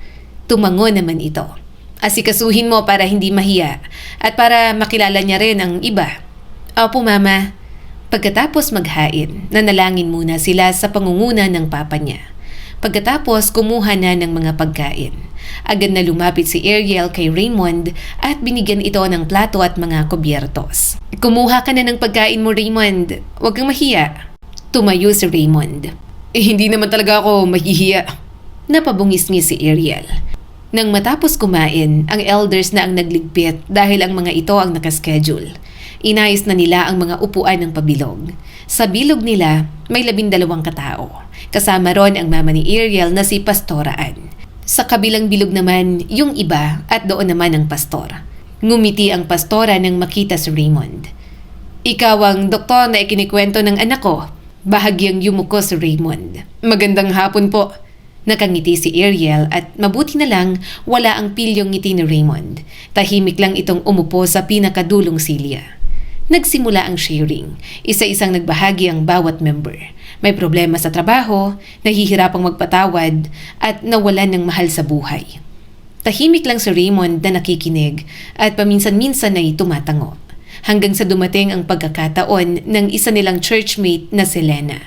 Tumango naman ito. Asikasuhin mo para hindi mahiya at para makilala niya rin ang iba. Opo, mama. Pagkatapos maghain, nanalangin muna sila sa pangunguna ng papa niya. Pagkatapos kumuha na ng mga pagkain. Agad na lumapit si Ariel kay Raymond at binigyan ito ng plato at mga kubyertos. Kumuha ka na ng pagkain mo, Raymond. Huwag kang mahiya. Tumayo si Raymond. Hindi naman talaga ako mahihiya. Napabungis-ngis si Ariel. Nang matapos kumain, ang elders na ang nagligpit dahil ang mga ito ang nakaschedule. Inayos na nila ang mga upuan ng pabilog. Sa bilog nila, may 12 katao. Kasama ron ang mama ni Ariel na si Pastora Ann. Sa kabilang bilog naman, yung iba at doon naman ang pastor. Ngumiti ang pastora nang makita si Raymond. Ikaw ang doktor na ikinikwento ng anak ko. Bahagyang yumuko si Raymond. Magandang hapon po. Nakangiti si Ariel at mabuti na lang wala ang pilyong ngiti ni Raymond. Tahimik lang itong umupo sa pinakadulong silya. Nagsimula ang sharing. Isa-isang nagbahagi ang bawat member. May problema sa trabaho, nahihirapang magpatawad, at nawalan ng mahal sa buhay. Tahimik lang si Raymond na nakikinig at paminsan-minsan ay tumatango. Hanggang sa dumating ang pagkakataon ng isa nilang churchmate na si Lena.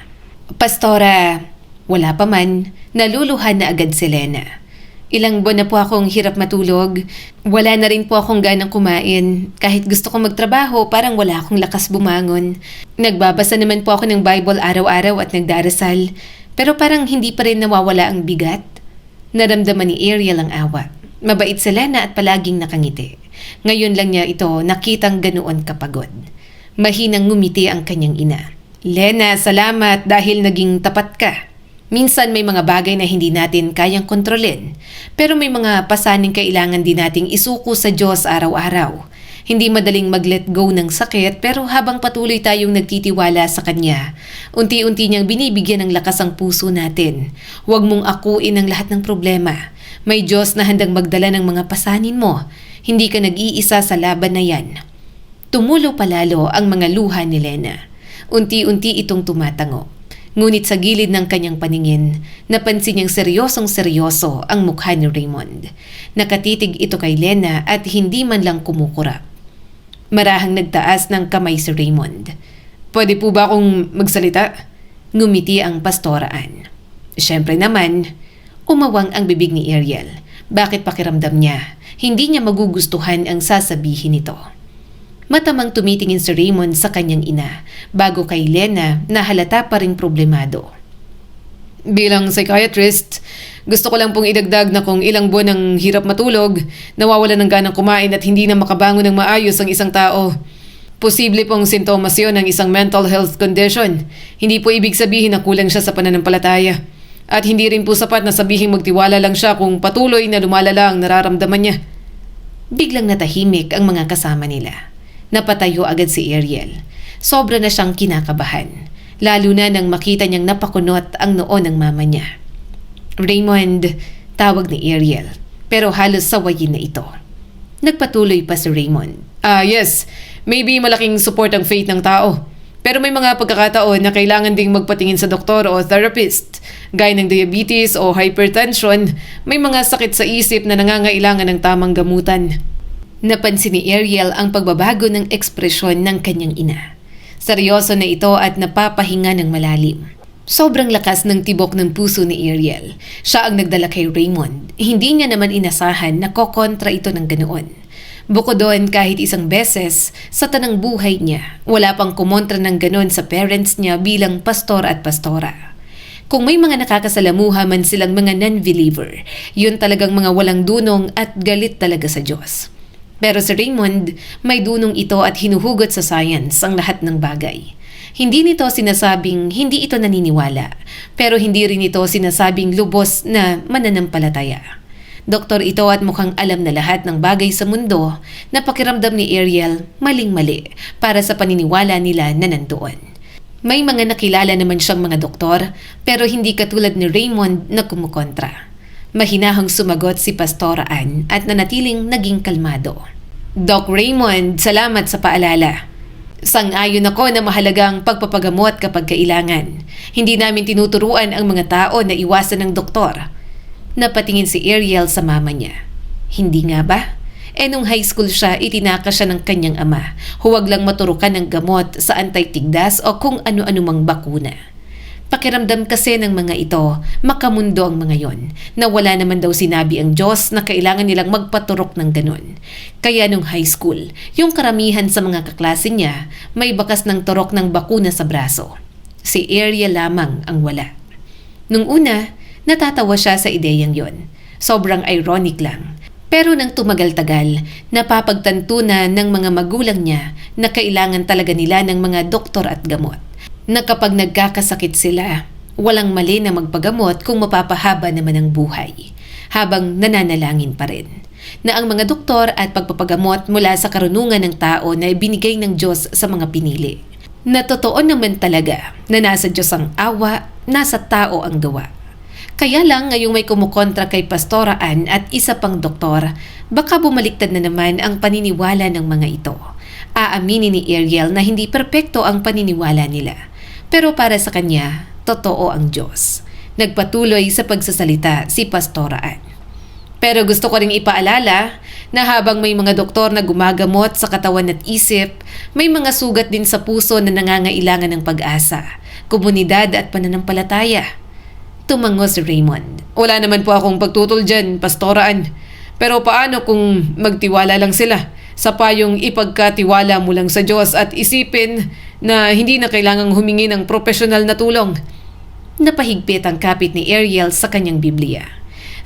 Pastora, wala pa man, naluluhan na agad si Lena. Ilang buwan na po akong hirap matulog. Wala na rin po akong ganang kumain. Kahit gusto kong magtrabaho, parang wala akong lakas bumangon. Nagbabasa naman po ako ng Bible araw-araw at nagdarasal. Pero parang hindi pa rin nawawala ang bigat. Naramdaman ni Ariel ang awa. Mabait si Lena at palaging nakangiti. Ngayon lang niya ito nakitang ganoon kapagod. Mahinang ngumiti ang kanyang ina. Lena, salamat dahil naging tapat ka. Minsan may mga bagay na hindi natin kayang kontrolin, pero may mga pasaning kailangan din nating isuko sa Diyos araw-araw. Hindi madaling mag-let go ng sakit, pero habang patuloy tayong nagtitiwala sa Kanya, unti-unti niyang binibigyan ng lakas ang puso natin. Huwag mong akuin ang lahat ng problema. May Diyos na handang magdala ng mga pasanin mo. Hindi ka nag-iisa sa laban na yan. Tumulo palalo ang mga luha ni Lena. Unti-unti itong tumatango. Ngunit sa gilid ng kanyang paningin, napansin niyang seryosong-seryoso ang mukha ni Raymond. Nakatitig ito kay Lena at hindi man lang kumukurap. Marahang nagtaas ng kamay si Raymond. Pwede po ba akong magsalita? Ngumiti ang pastoraan. Siyempre naman, umawang ang bibig ni Ariel. Bakit pakiramdam niya? Hindi niya magugustuhan ang sasabihin nito. Matamang tumitingin si Raymond sa kanyang ina bago kay Lena na halata pa ring problemado. Bilang psychiatrist, gusto ko lang pong idagdag na kung ilang buwan ng hirap matulog, nawawalan ng ganang kumain at hindi na makabangon ng maayos ang isang tao. Posible pong sintomas yon ng isang mental health condition. Hindi po ibig sabihin na kulang siya sa pananampalataya. At hindi rin po sapat na sabihin magtiwala lang siya kung patuloy na lumalala ang nararamdaman niya. Biglang natahimik ang mga kasama nila. Napatayo agad si Ariel. Sobra na siyang kinakabahan, lalo na nang makita niyang napakunot ang noo ng mama niya. Raymond, tawag ni Ariel, pero halos sawayin na ito. Nagpatuloy pa si Raymond. Yes, maybe malaking support ang faith ng tao. Pero may mga pagkakataon na kailangan ding magpatingin sa doktor o therapist. Gaya ng diabetes o hypertension, may mga sakit sa isip na nangangailangan ng tamang gamutan. Napansin ni Ariel ang pagbabago ng ekspresyon ng kanyang ina. Seryoso na ito at napapahinga ng malalim. Sobrang lakas ng tibok ng puso ni Ariel. Siya ang nagdala kay Raymond. Hindi niya naman inasahan na kokontra ito ng ganoon. Bukod doon, kahit isang beses sa tanang buhay niya, wala pang kumontra ng ganon sa parents niya bilang pastor at pastora. Kung may mga nakakasalamuha man silang mga non-believer, yun talagang mga walang dunong at galit talaga sa Diyos. Pero si Raymond, may dunong ito at hinuhugot sa science ang lahat ng bagay. Hindi nito sinasabing hindi ito naniniwala, pero hindi rin ito sinasabing lubos na mananampalataya. Doktor ito at mukhang alam na lahat ng bagay sa mundo na pakiramdam ni Ariel maling-mali para sa paniniwala nila na nandoon. May mga nakilala naman siyang mga doktor, pero hindi katulad ni Raymond na kumukontra. Mahinahang sumagot si Pastora Ann at nanatiling naging kalmado. Doc Raymond, salamat sa paalala. Sang-ayon ako na mahalaga ang pagpapagamot kapag kailangan. Hindi namin tinuturuan ang mga tao na iwasan ng doktor. Napatingin si Ariel sa mama niya. Hindi nga ba? Nung high school siya, itinaka siya ng kanyang ama. Huwag lang maturukan ng gamot sa anti-tigdas o kung ano-ano mang bakuna. Pakiramdam kasi ng mga ito, makamundo ang mga yon, na wala naman daw sinabi ang Diyos na kailangan nilang magpaturok ng ganon. Kaya nung high school, yung karamihan sa mga kaklase niya, may bakas ng turok ng bakuna sa braso. Si Ariel lamang ang wala. Nung una, natatawa siya sa ideyang yon. Sobrang ironic lang. Pero nang tumagal-tagal, napapagtanto na ng mga magulang niya na kailangan talaga nila ng mga doktor at gamot. Na kapag nagkakasakit sila, walang mali na magpagamot kung mapapahaba naman ang buhay, habang nananalangin pa rin. Na ang mga doktor at pagpapagamot mula sa karunungan ng tao na ibinigay ng Diyos sa mga pinili. Na totoo naman talaga na nasa Diyos ang awa, nasa tao ang gawa. Kaya lang ngayong may kumukontra kay Pastora Ann at isa pang doktor, baka bumaliktad na naman ang paniniwala ng mga ito. Aaminin ni Ariel na hindi perpekto ang paniniwala nila. Pero para sa kanya, totoo ang Diyos. Nagpatuloy sa pagsasalita si Pastora Ann. Pero gusto ko ring ipaalala na habang may mga doktor na gumagamot sa katawan at isip, may mga sugat din sa puso na nangangailangan ng pag-asa, komunidad at pananampalataya. Tumango si Raymond. Wala naman po akong pagtutol dyan, Pastora Ann. Pero paano kung magtiwala lang sila sa payong ipagkatiwala mo lang sa Diyos at isipin na hindi na kailangang humingi ng profesional na tulong? Napahigpit ang kapit ni Ariel sa kanyang Biblia.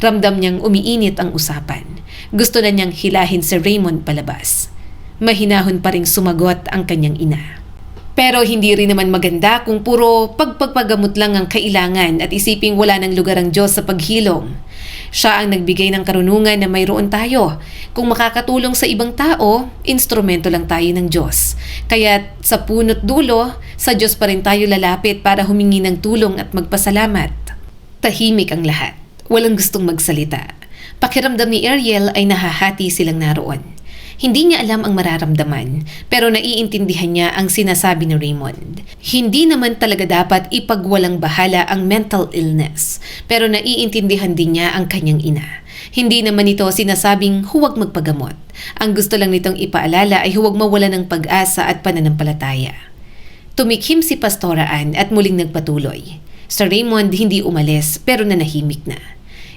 Ramdam niyang umiinit ang usapan. Gusto na niyang hilahin si Raymond palabas. Mahinahon pa ring sumagot ang kanyang ina. Pero hindi rin naman maganda kung puro pagpapagamot lang ang kailangan at isiping wala ng lugar ang Diyos sa paghilom. Siya ang nagbigay ng karunungan na mayroon tayo. Kung makakatulong sa ibang tao, instrumento lang tayo ng Diyos. Kaya sa punot dulo, sa Diyos pa rin tayo lalapit para humingi ng tulong at magpasalamat. Tahimik ang lahat. Walang gustong magsalita. Pakiramdam ni Ariel ay nahahati silang naroon. Hindi niya alam ang mararamdaman, pero naiintindihan niya ang sinasabi ni Raymond. Hindi naman talaga dapat ipagwalang bahala ang mental illness, pero naiintindihan din niya ang kanyang ina. Hindi naman ito sinasabing huwag magpagamot. Ang gusto lang nitong ipaalala ay huwag mawala ng pag-asa at pananampalataya. Tumikhim si Pastora Ann at muling nagpatuloy. Sir Raymond hindi umalis pero nanahimik na.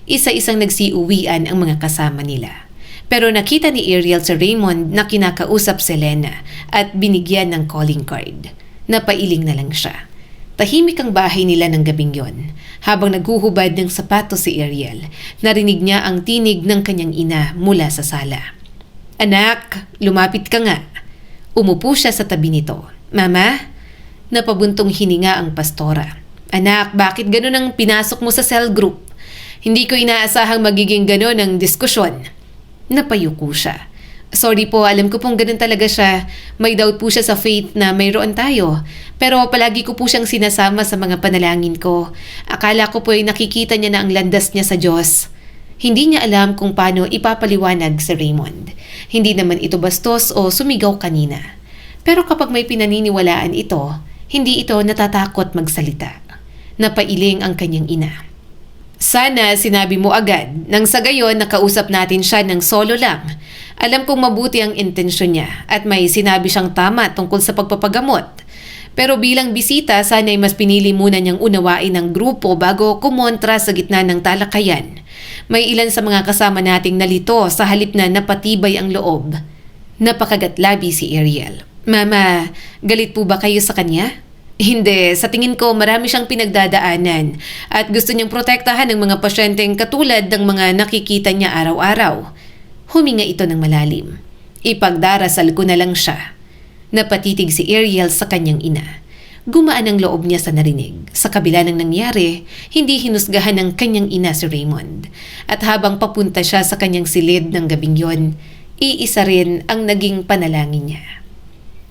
Isa-isang nagsiuwian ang mga kasama nila. Pero nakita ni Ariel sa Raymond na kinakausap si Elena at binigyan ng calling card. Napailing na lang siya. Tahimik ang bahay nila ng gabing yon. Habang naghuhubad ng sapatos si Ariel, narinig niya ang tinig ng kanyang ina mula sa sala. "Anak, lumapit ka nga." Umupo siya sa tabi nito. "Mama?" Napabuntong hininga ang pastora. "Anak, bakit ganun ang pinasok mo sa cell group? Hindi ko inaasahang magiging ganun ang diskusyon." Napayuko siya. "Sorry po, alam ko pong ganun talaga siya. May doubt po siya sa faith na mayroon tayo. Pero palagi ko po siyang sinasama sa mga panalangin ko. Akala ko po ay nakikita niya na ang landas niya sa Diyos." Hindi niya alam kung paano ipapaliwanag si Raymond. Hindi naman ito bastos o sumigaw kanina. Pero kapag may pinaniniwalaan ito, hindi ito natatakot magsalita. Napailing ang kanyang ina. "Sana sinabi mo agad nang sa gayon nakausap natin siya ng solo lang. Alam kong mabuti ang intensyon niya at may sinabi siyang tama tungkol sa pagpapagamot. Pero bilang bisita, sana'y mas pinili muna niyang unawain ng grupo bago kumontra sa gitna ng talakayan. May ilan sa mga kasama nating nalito sa halip na napatibay ang loob." Napakagatlabi si Ariel. "Mama, galit po ba kayo sa kanya?" "Hindi, sa tingin ko marami siyang pinagdadaanan at gusto niyang protektahan ng mga pasyenteng katulad ng mga nakikita niya araw-araw." Huminga ito ng malalim. "Ipagdarasal ko na lang siya." Napatitig si Ariel sa kanyang ina. Gumaan ang loob niya sa narinig. Sa kabila ng nangyari, hindi hinusgahan ng kanyang ina si Raymond. At habang papunta siya sa kanyang silid ng gabing yon, iisa rin ang naging panalangin niya.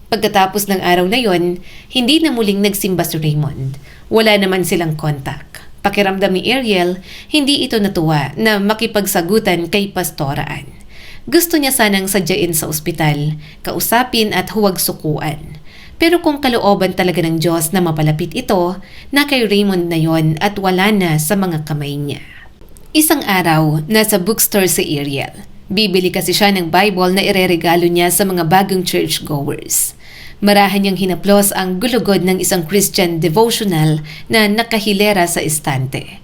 Pagkatapos ng araw na yon, hindi na muling nagsimba si Raymond. Wala naman silang kontak. Pakiramdam ni Ariel, hindi ito natuwa na makipagsagutan kay Pastora Ann. Gusto niya sanang sadyain sa ospital, kausapin at huwag sukuan. Pero kung kalooban talaga ng Diyos na mapalapit ito, na kay Raymond na yon at wala na sa mga kamay niya. Isang araw, nasa bookstore si Ariel. Bibili kasi siya ng Bible na ireregalo niya sa mga bagong churchgoers. Marahan niyang hinaplos ang gulugod ng isang Christian devotional na nakahilera sa estante.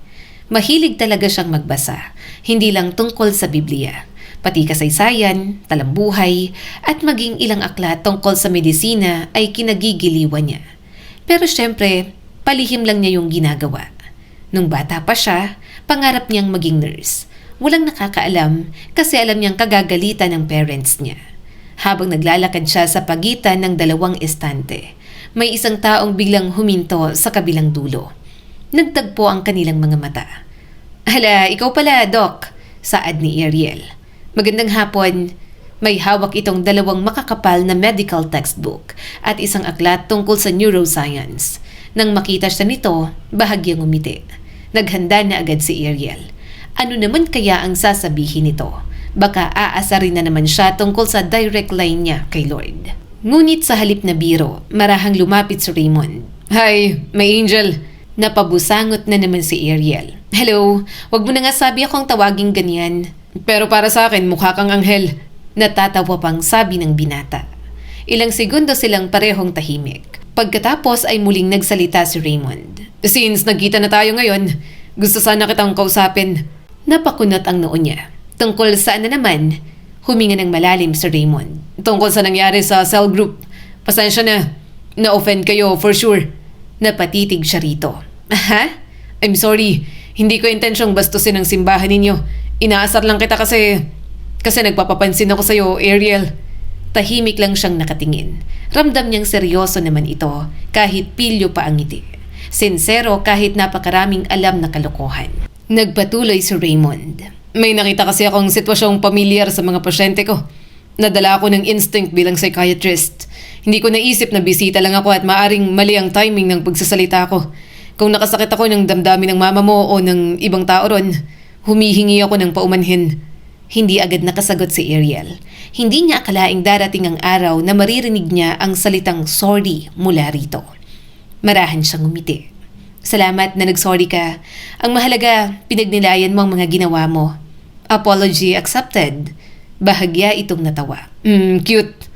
Mahilig talaga siyang magbasa, hindi lang tungkol sa Biblia, pati kasaysayan, talambuhay, at maging ilang aklat tungkol sa medisina ay kinagigiliwan niya. Pero syempre, palihim lang niya yung ginagawa. Nung bata pa siya, pangarap niyang maging nurse. Walang nakakaalam kasi alam niyang kagagalitan ng parents niya. Habang naglalakad siya sa pagitan ng dalawang estante, may isang taong biglang huminto sa kabilang dulo. Nagtagpo ang kanilang mga mata. "Hala, ikaw pala, Doc," saad ni Ariel. "Magandang hapon." May hawak itong dalawang makakapal na medical textbook at isang aklat tungkol sa neuroscience. Nang makita siya nito, bahagyang umiti. Naghanda na agad si Ariel. Ano naman kaya ang sasabihin nito? Baka aasarin na naman siya tungkol sa direct line niya kay Lord. Ngunit sa halip na biro, marahang lumapit si Raymond. Hi, may angel. Napabusangot na naman si Ariel. Hello, wag mo na nga sabi akong tawaging ganyan. Pero para sa akin, mukha kang anghel. Natatawa pang sabi ng binata. Ilang segundo silang parehong tahimik. Pagkatapos ay muling nagsalita si Raymond. Since nagkita na tayo ngayon, gusto sana kitang kausapin. Napakunot ang noo niya. Tungkol saan na naman? Huminga ng malalim si Raymond. Tungkol sa nangyari sa cell group. Pasensya na. Na-offend kayo for sure. Napatitig siya rito. Ha? I'm sorry. Hindi ko intensyong bastusin ang simbahan ninyo. Inaasar lang kita kasi nagpapapansin ako sa'yo, Ariel. Tahimik lang siyang nakatingin. Ramdam niyang seryoso naman ito kahit pilyo pa ang ngiti. Sincero kahit napakaraming alam na kalokohan. Nagpatuloy si Raymond. May nakita kasi akong sitwasyong pamilyar sa mga pasyente ko. Nadala ako ng instinct bilang psychiatrist. Hindi ko naisip na bisita lang ako at maaring mali ang timing ng pagsasalita ko. Kung nakasakit ako ng damdamin ng mama mo o ng ibang tao ron, humihingi ako ng paumanhin. Hindi agad nakasagot si Ariel. Hindi niya akalaing darating ang araw na maririnig niya ang salitang sorry mula rito. Marahan siyang umiti. Salamat na nag-sorry ka. Ang mahalaga, pinagnilayan mo ang mga ginawa mo. Apology accepted. Bahagya itong natawa. Cute.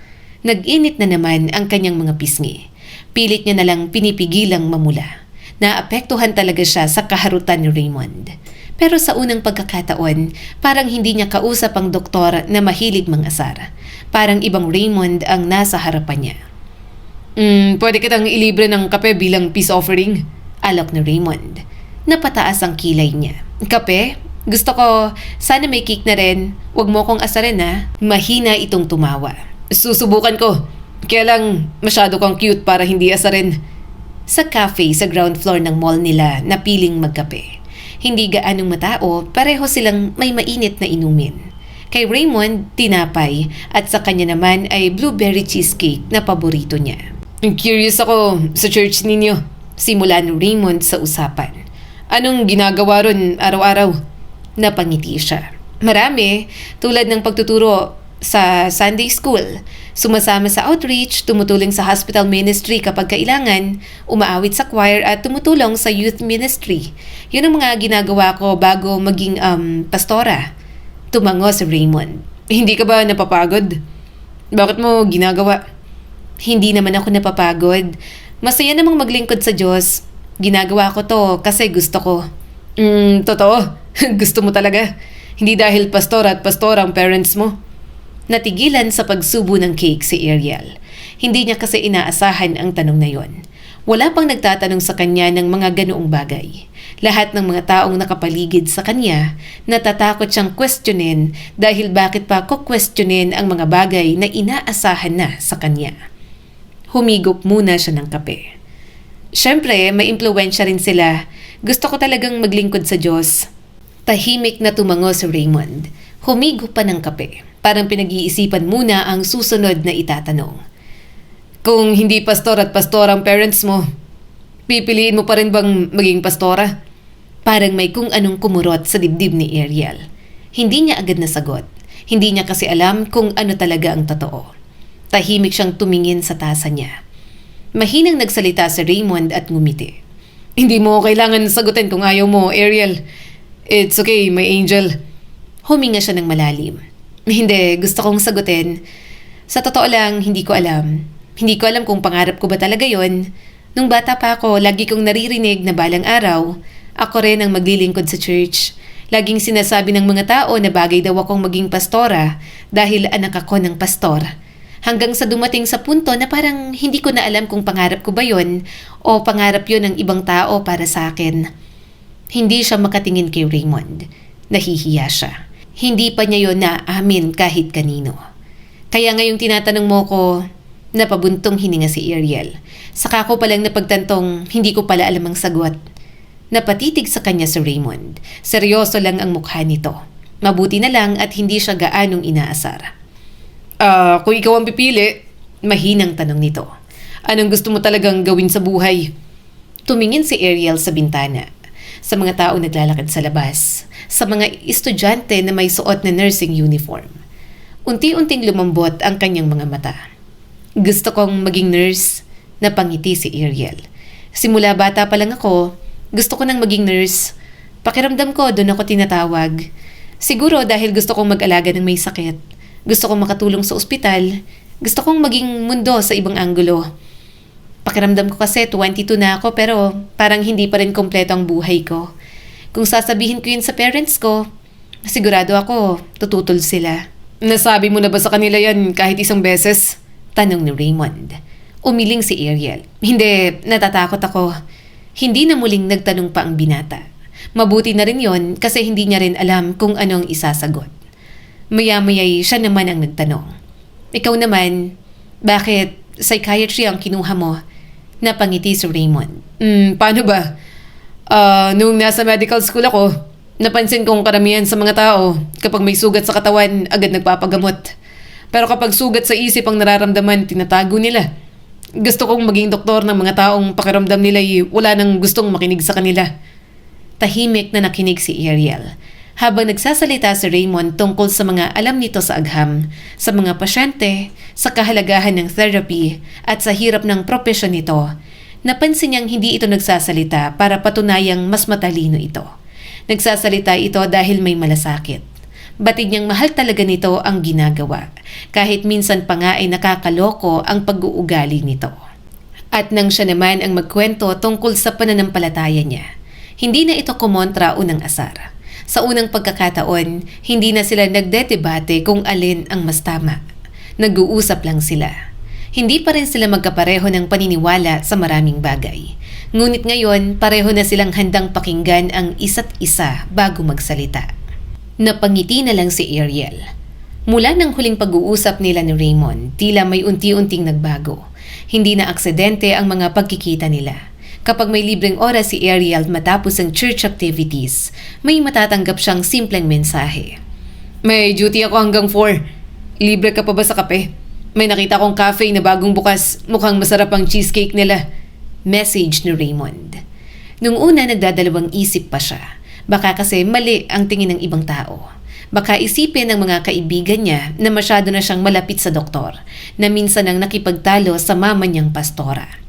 Nag-init na naman ang kanyang mga pisngi. Pilit niya nalang pinipigilang mamula. Naapektuhan talaga siya sa kaharutan ni Raymond. Pero sa unang pagkakataon, parang hindi niya kausap ang doktor na mahilig mangasar. Parang ibang Raymond ang nasa harapan niya. Pwede kitang ilibre ng kape bilang peace offering? Alok ni Raymond. Napataas ang kilay niya. Kape? Gusto ko, sana may cake na rin. Huwag mo kong asarin ha. Mahina itong tumawa. Susubukan ko. Kaya lang masyado kang cute para hindi asarin. Sa cafe sa ground floor ng mall nila napiling magkape. Hindi gaanong matao, pareho silang may mainit na inumin. Kay Raymond, tinapay at sa kanya naman ay blueberry cheesecake na paborito niya. Curious ako sa church ninyo. Simula ni Raymond sa usapan. Anong ginagawa ron araw-araw? Napangiti siya. Marami, tulad ng pagtuturo sa Sunday school, sumasama sa outreach, tumutulong sa hospital ministry kapag kailangan, umaawit sa choir at tumutulong sa youth ministry. Yun ang mga ginagawa ko bago maging pastora. Tumango si Raymond. Hindi ka ba napapagod? Bakit mo ginagawa? Hindi naman ako napapagod. Masaya namang maglingkod sa Diyos. Ginagawa ko to kasi gusto ko. Totoo? Gusto mo talaga? Hindi dahil pastor at pastora ang parents mo? Natigilan sa pagsubo ng cake si Ariel. Hindi niya kasi inaasahan ang tanong na yon. Wala pang nagtatanong sa kanya ng mga ganoong bagay. Lahat ng mga taong nakapaligid sa kanya, natatakot siyang questionin dahil bakit pa ko-questionin ang mga bagay na inaasahan na sa kanya. Humigop muna siya ng kape. Siyempre, may impluwensya rin sila. Gusto ko talagang maglingkod sa Diyos. Tahimik na tumango si Raymond. Humigop pa ng kape. Parang pinag-iisipan muna ang susunod na itatanong. Kung hindi pastor at pastora ang parents mo, pipiliin mo pa rin bang maging pastora? Parang may kung anong kumurot sa dibdib ni Ariel. Hindi niya agad nasagot. Hindi niya kasi alam kung ano talaga ang totoo. Tahimik siyang tumingin sa tasa niya. Mahinang nagsalita si Raymond at ngumiti. Hindi mo kailangan sagutin kung ayaw mo, Ariel. It's okay, my angel. Huminga siya ng malalim. Hindi, gusto kong sagutin. Sa totoo lang, hindi ko alam. Hindi ko alam kung pangarap ko ba talaga yon. Nung bata pa ako, lagi kong naririnig na balang araw, ako rin ang maglilingkod sa church. Laging sinasabi ng mga tao na bagay daw akong maging pastora dahil anak ako ng pastor. Hanggang sa dumating sa punto na parang hindi ko na alam kung pangarap ko ba yon o pangarap yon ng ibang tao para sa akin. Hindi siya makatingin kay Raymond. Nahihiya siya. Hindi pa niya yon naamin kahit kanino. Kaya ngayong tinatanong mo ko, napabuntong hininga si Ariel. Saka ko palang napagtantong hindi ko pala alam ang sagot. Napatitig sa kanya si Raymond. Seryoso lang ang mukha nito. Mabuti na lang at hindi siya gaanong inaasar. Kung ikaw ang pipili, mahinang tanong nito. Anong gusto mo talagang gawin sa buhay? Tumingin si Ariel sa bintana. sa mga tao naglalakad sa labas, sa mga estudyante na may suot na nursing uniform. Unti-unting lumambot ang kanyang mga mata. Gusto kong maging nurse, napangiti si Ariel. Simula bata pa lang ako, gusto ko nang maging nurse. Pakiramdam ko doon ako tinatawag. Siguro dahil gusto kong mag-alaga ng may sakit. Gusto kong makatulong sa ospital. Gusto kong maging mundo sa ibang anggulo. Pakiramdam ko kasi 22 na ako pero parang hindi pa rin kompleto ang buhay ko. Kung sasabihin ko yun sa parents ko, sigurado ako tututol sila. Nasabi mo na ba sa kanila yan kahit isang beses? Tanong ni Raymond. Umiling si Ariel. Hindi, natatakot ako. Hindi na muling nagtanong pa ang binata. Mabuti na rin yon kasi hindi niya rin alam kung anong isasagot. Maya-maya'y siya naman ang nagtanong. Ikaw naman, bakit psychiatry ang kinuha mo? Napangiti si Raymond. Paano ba? Nung nasa medical school ako, napansin kong karamihan sa mga tao, kapag may sugat sa katawan, agad nagpapagamot. Pero kapag sugat sa isip ang nararamdaman, tinatago nila. Gusto kong maging doktor ng mga taong pakiramdam nila'y wala nang gustong makinig sa kanila. Tahimik na nakinig si Ariel habang nagsasalita si Raymond tungkol sa mga alam nito sa agham, sa mga pasyente, sa kahalagahan ng therapy at sa hirap ng propesyon nito. Napansin niyang hindi ito nagsasalita para patunayang mas matalino ito. Nagsasalita ito dahil may malasakit. Batid niyang mahal talaga nito ang ginagawa, kahit minsan pa nga ay nakakaloko ang pag-uugali nito. At nang siya naman ang magkwento tungkol sa pananampalataya niya, hindi na ito kumontra unang asar. Sa unang pagkakataon, hindi na sila nagdedebate kung alin ang mas tama. Nag-uusap lang sila. Hindi pa rin sila magkapareho ng paniniwala sa maraming bagay. Ngunit ngayon, pareho na silang handang pakinggan ang isa't isa bago magsalita. Napangiti na lang si Ariel. Mula ng huling pag-uusap nila ni Raymond, tila may unti-unting nagbago. Hindi na aksidente ang mga pagkikita nila. Kapag may libreng oras si Ariel matapos ang church activities, may matatanggap siyang simpleng mensahe. May duty ako hanggang 4. Libre ka pa ba sa kape? May nakita kong cafe na bagong bukas. Mukhang masarap ang cheesecake nila. Message ni Raymond. Nung una nagdadalawang isip pa siya. Baka kasi mali ang tingin ng ibang tao. Baka isipin ng mga kaibigan niya na masyado na siyang malapit sa doktor, na minsan ang nakipagtalo sa mama niyang pastora.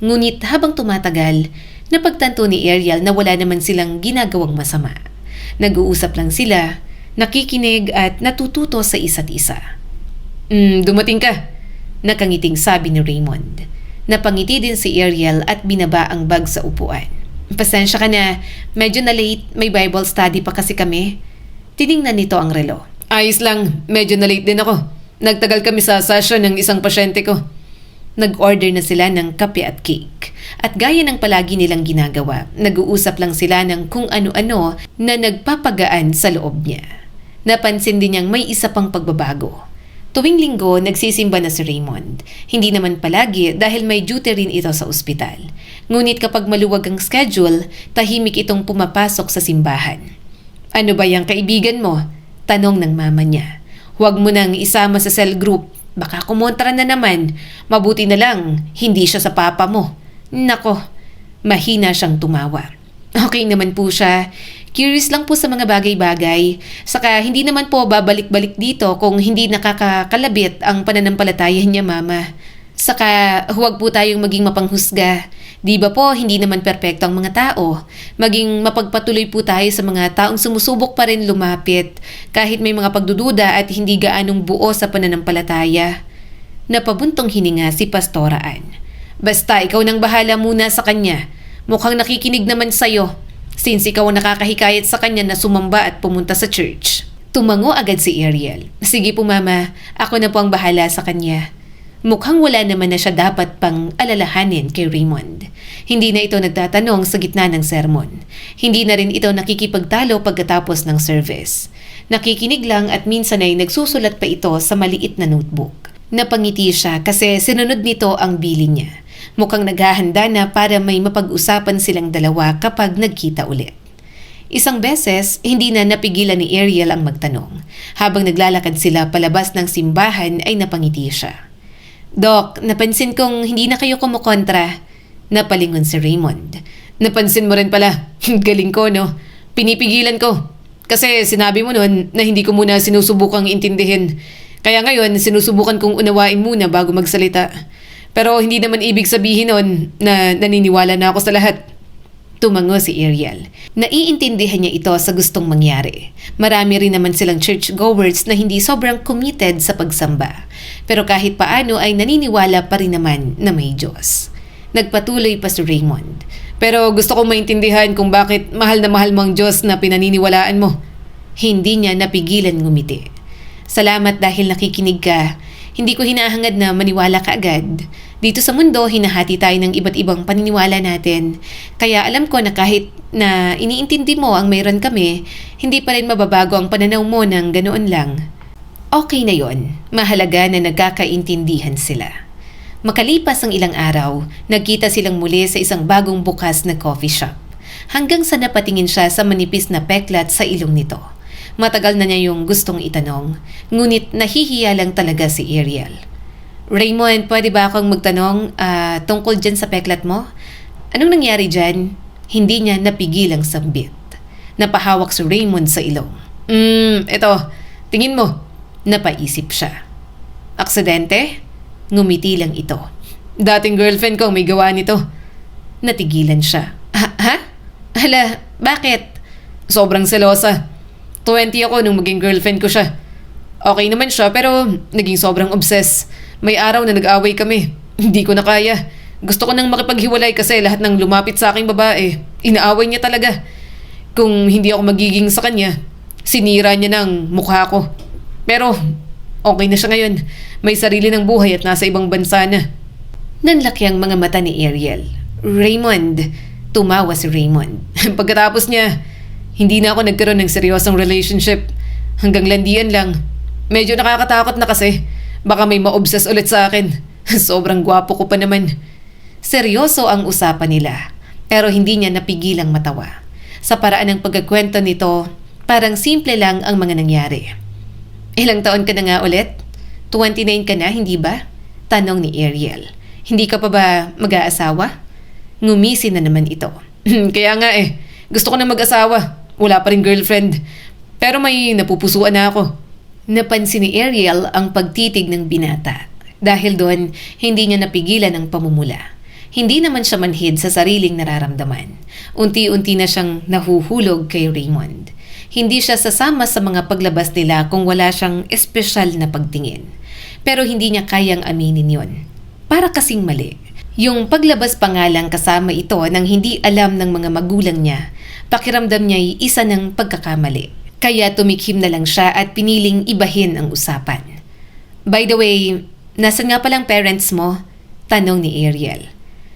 Ngunit habang tumatagal, napagtanto ni Ariel na wala naman silang ginagawang masama. Nag-uusap lang sila, nakikinig at natututo sa isa't isa. Dumating ka. Nakangiting sabi ni Raymond. Napangiti din si Ariel at binaba ang bag sa upuan. Pasensya ka na, medyo na late, may Bible study pa kasi kami. Tiningnan nito ang relo. Ayos lang, medyo na late din ako. Nagtagal kami sa session ng isang pasyente ko. Nag-order na sila ng kape at cake. At gaya ng palagi nilang ginagawa, nag-uusap lang sila ng kung ano-ano na nagpapagaan sa loob niya. Napansin din niyang may isa pang pagbabago. Tuwing linggo, nagsisimba na si Raymond. Hindi naman palagi dahil may duty rin ito sa ospital. Ngunit kapag maluwag ang schedule, tahimik itong pumapasok sa simbahan. Ano ba yung kaibigan mo? Tanong ng mama niya. Huwag mo nang isama sa cell group. Baka kumontra na naman. Mabuti na lang, hindi siya sa papa mo. Nako, mahina siyang tumawa. Okay naman po siya. Curious lang po sa mga bagay-bagay. Saka hindi naman po babalik-balik dito kung hindi nakakakalabit ang pananampalataya niya, mama. Saka huwag po tayong maging mapanghusga. Di ba po hindi naman perpekto ang mga tao? Maging mapagpatuloy po tayo sa mga taong sumusubok pa rin lumapit kahit may mga pagdududa at hindi gaanong buo sa pananampalataya. Napabuntong hininga si Pastora Ann. Basta ikaw nang bahala muna sa kanya. Mukhang nakikinig naman sa'yo since ikaw ang nakakahikayat sa kanya na sumamba at pumunta sa church. Tumango agad si Ariel. Sige po mama, ako na po ang bahala sa kanya. Mukhang wala naman na siya dapat pang alalahanin kay Raymond. Hindi na ito nagtatanong sa gitna ng sermon. Hindi na rin ito nakikipagtalo pagkatapos ng service. Nakikinig lang at minsan ay nagsusulat pa ito sa maliit na notebook. Napangiti siya kasi sinunod nito ang bilin niya. Mukhang naghahanda na para may mapag-usapan silang dalawa kapag nagkita ulit. Isang beses, hindi na napigilan ni Ariel ang magtanong. Habang naglalakad sila palabas ng simbahan ay napangiti siya. Dok, napansin kong hindi na kayo kumukontra. Napalingon si Raymond. Napansin mo rin pala. Galing ko, no? Pinipigilan ko. Kasi sinabi mo nun na hindi ko muna sinusubukang intindihin. Kaya ngayon, sinusubukan kong unawain muna bago magsalita. Pero hindi naman ibig sabihin nun na naniniwala na ako sa lahat. Tumango si Ariel. Naiintindihan niya ito sa gustong mangyari. Marami rin naman silang churchgoers na hindi sobrang committed sa pagsamba. Pero kahit paano ay naniniwala pa rin naman na may Diyos. Nagpatuloy pa si Raymond. Pero gusto kong maintindihan kung bakit mahal na mahal mo ang Diyos na pinaniniwalaan mo. Hindi niya napigilan ngumiti. Salamat dahil nakikinig ka. Hindi ko hinahangad na maniwala ka agad. Dito sa mundo, hinahati tayo ng iba't ibang paniniwala natin. Kaya alam ko na kahit na iniintindi mo ang mayroon kami, hindi pa rin mababago ang pananaw mo ng ganoon lang. Okay na yon. Mahalaga na nagkakaintindihan sila. Makalipas ang ilang araw, nagkita silang muli sa isang bagong bukas na coffee shop. Hanggang sa napatingin siya sa manipis na peklat sa ilong nito. Matagal na niya yung gustong itanong, ngunit nahihiya lang talaga si Ariel. Raymond, pwede ba akong magtanong tungkol dyan sa peklat mo? Anong nangyari dyan? Hindi niya napigilang sambit. Napahawak si Raymond sa ilong. Eto, tingin mo. Napaisip siya. Aksidente? Ngumiti lang ito. Dating girlfriend ko may gawa nito. Natigilan siya. Ha? Hala, bakit? Sobrang selosa. 20 ako nung maging girlfriend ko siya. Okay naman siya pero naging sobrang obsessed. May araw na nag-away kami. Hindi ko na kaya. Gusto ko nang makipaghiwalay kasi lahat ng lumapit sa aking babae, inaaway niya talaga. Kung hindi ako magiging sa kanya, sinira niya ng mukha ko. Pero okay na siya ngayon. May sarili ng buhay at nasa ibang bansa na. Nanlaki ang mga mata ni Ariel. Raymond. Tumawa si Raymond. Pagkatapos niya, hindi na ako nagkaroon ng seryosong relationship. Hanggang landian lang. Medyo nakakatakot na kasi. Baka may ma-obsess ulit sa akin. Sobrang gwapo ko pa naman. Seryoso ang usapan nila. Pero hindi niya napigilang matawa. Sa paraan ng pagkakwento nito, parang simple lang ang mga nangyari. Ilang taon ka na nga ulit? 29 ka na, hindi ba? Tanong ni Ariel. Hindi ka pa ba mag-aasawa? Ngumisi na naman ito. Kaya nga gusto ko na mag-asawa. Wala pa rin girlfriend. Pero may napupusuan na ako. Napansin ni Ariel ang pagtitig ng binata. Dahil doon, hindi niya napigilan ang pamumula. Hindi naman siya manhid sa sariling nararamdaman. Unti-unti na siyang nahuhulog kay Raymond. Hindi siya sasama sa mga paglabas nila kung wala siyang espesyal na pagtingin. Pero hindi niya kayang aminin yon. Para kasing mali. Yung paglabas pa nga lang kasama ito nang hindi alam ng mga magulang niya, pakiramdam niya'y isa ng pagkakamali. Kaya tumikhim na lang siya at piniling ibahin ang usapan. By the way, nasan nga palang parents mo? Tanong ni Ariel.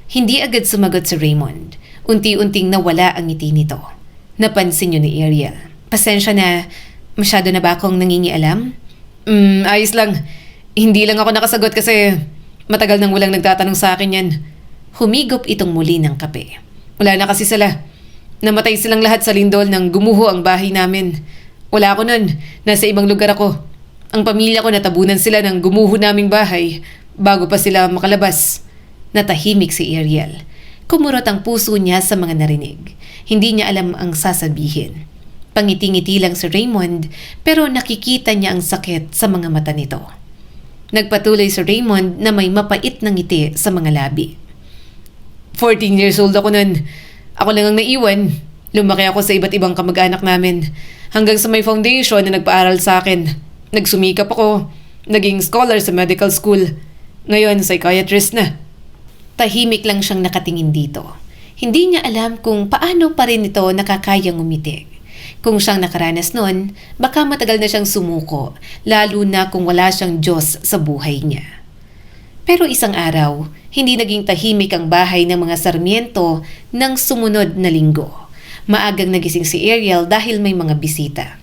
Hindi agad sumagot si Raymond. Unti-unting nawala ang ngiti nito. Napansin niyo ni Ariel. Pasensya na, masyado na ba akong nangingialam? Ayos lang. Hindi lang ako nakasagot kasi matagal nang walang nagtatanong sa akin yan. Humigop itong muli ng kape. Wala na kasi sila. Namatay silang lahat sa lindol nang gumuho ang bahay namin. Wala ako nun. Nasa ibang lugar ako. Ang pamilya ko natabunan sila ng gumuho naming bahay bago pa sila makalabas. Natahimik si Ariel. Kumurot ang puso niya sa mga narinig. Hindi niya alam ang sasabihin. Pangiti-ngiti lang si Raymond pero nakikita niya ang sakit sa mga mata nito. Nagpatuloy si Raymond na may mapait na ngiti sa mga labi. 14 years old ako nun. Ako lang ang naiwan. Lumaki ako sa iba't ibang kamag-anak namin. Hanggang sa may foundation na nagpaaral sa akin. Nagsumikap ako. Naging scholar sa medical school. Ngayon, psychiatrist na. Tahimik lang siyang nakatingin dito. Hindi niya alam kung paano pa rin ito nakakayang umiti. Kung siyang nakaranas nun, baka matagal na siyang sumuko, lalo na kung wala siyang Diyos sa buhay niya. Pero isang araw, hindi naging tahimik ang bahay ng mga Sarmiento ng sumunod na linggo. Maagang nagising si Ariel dahil may mga bisita.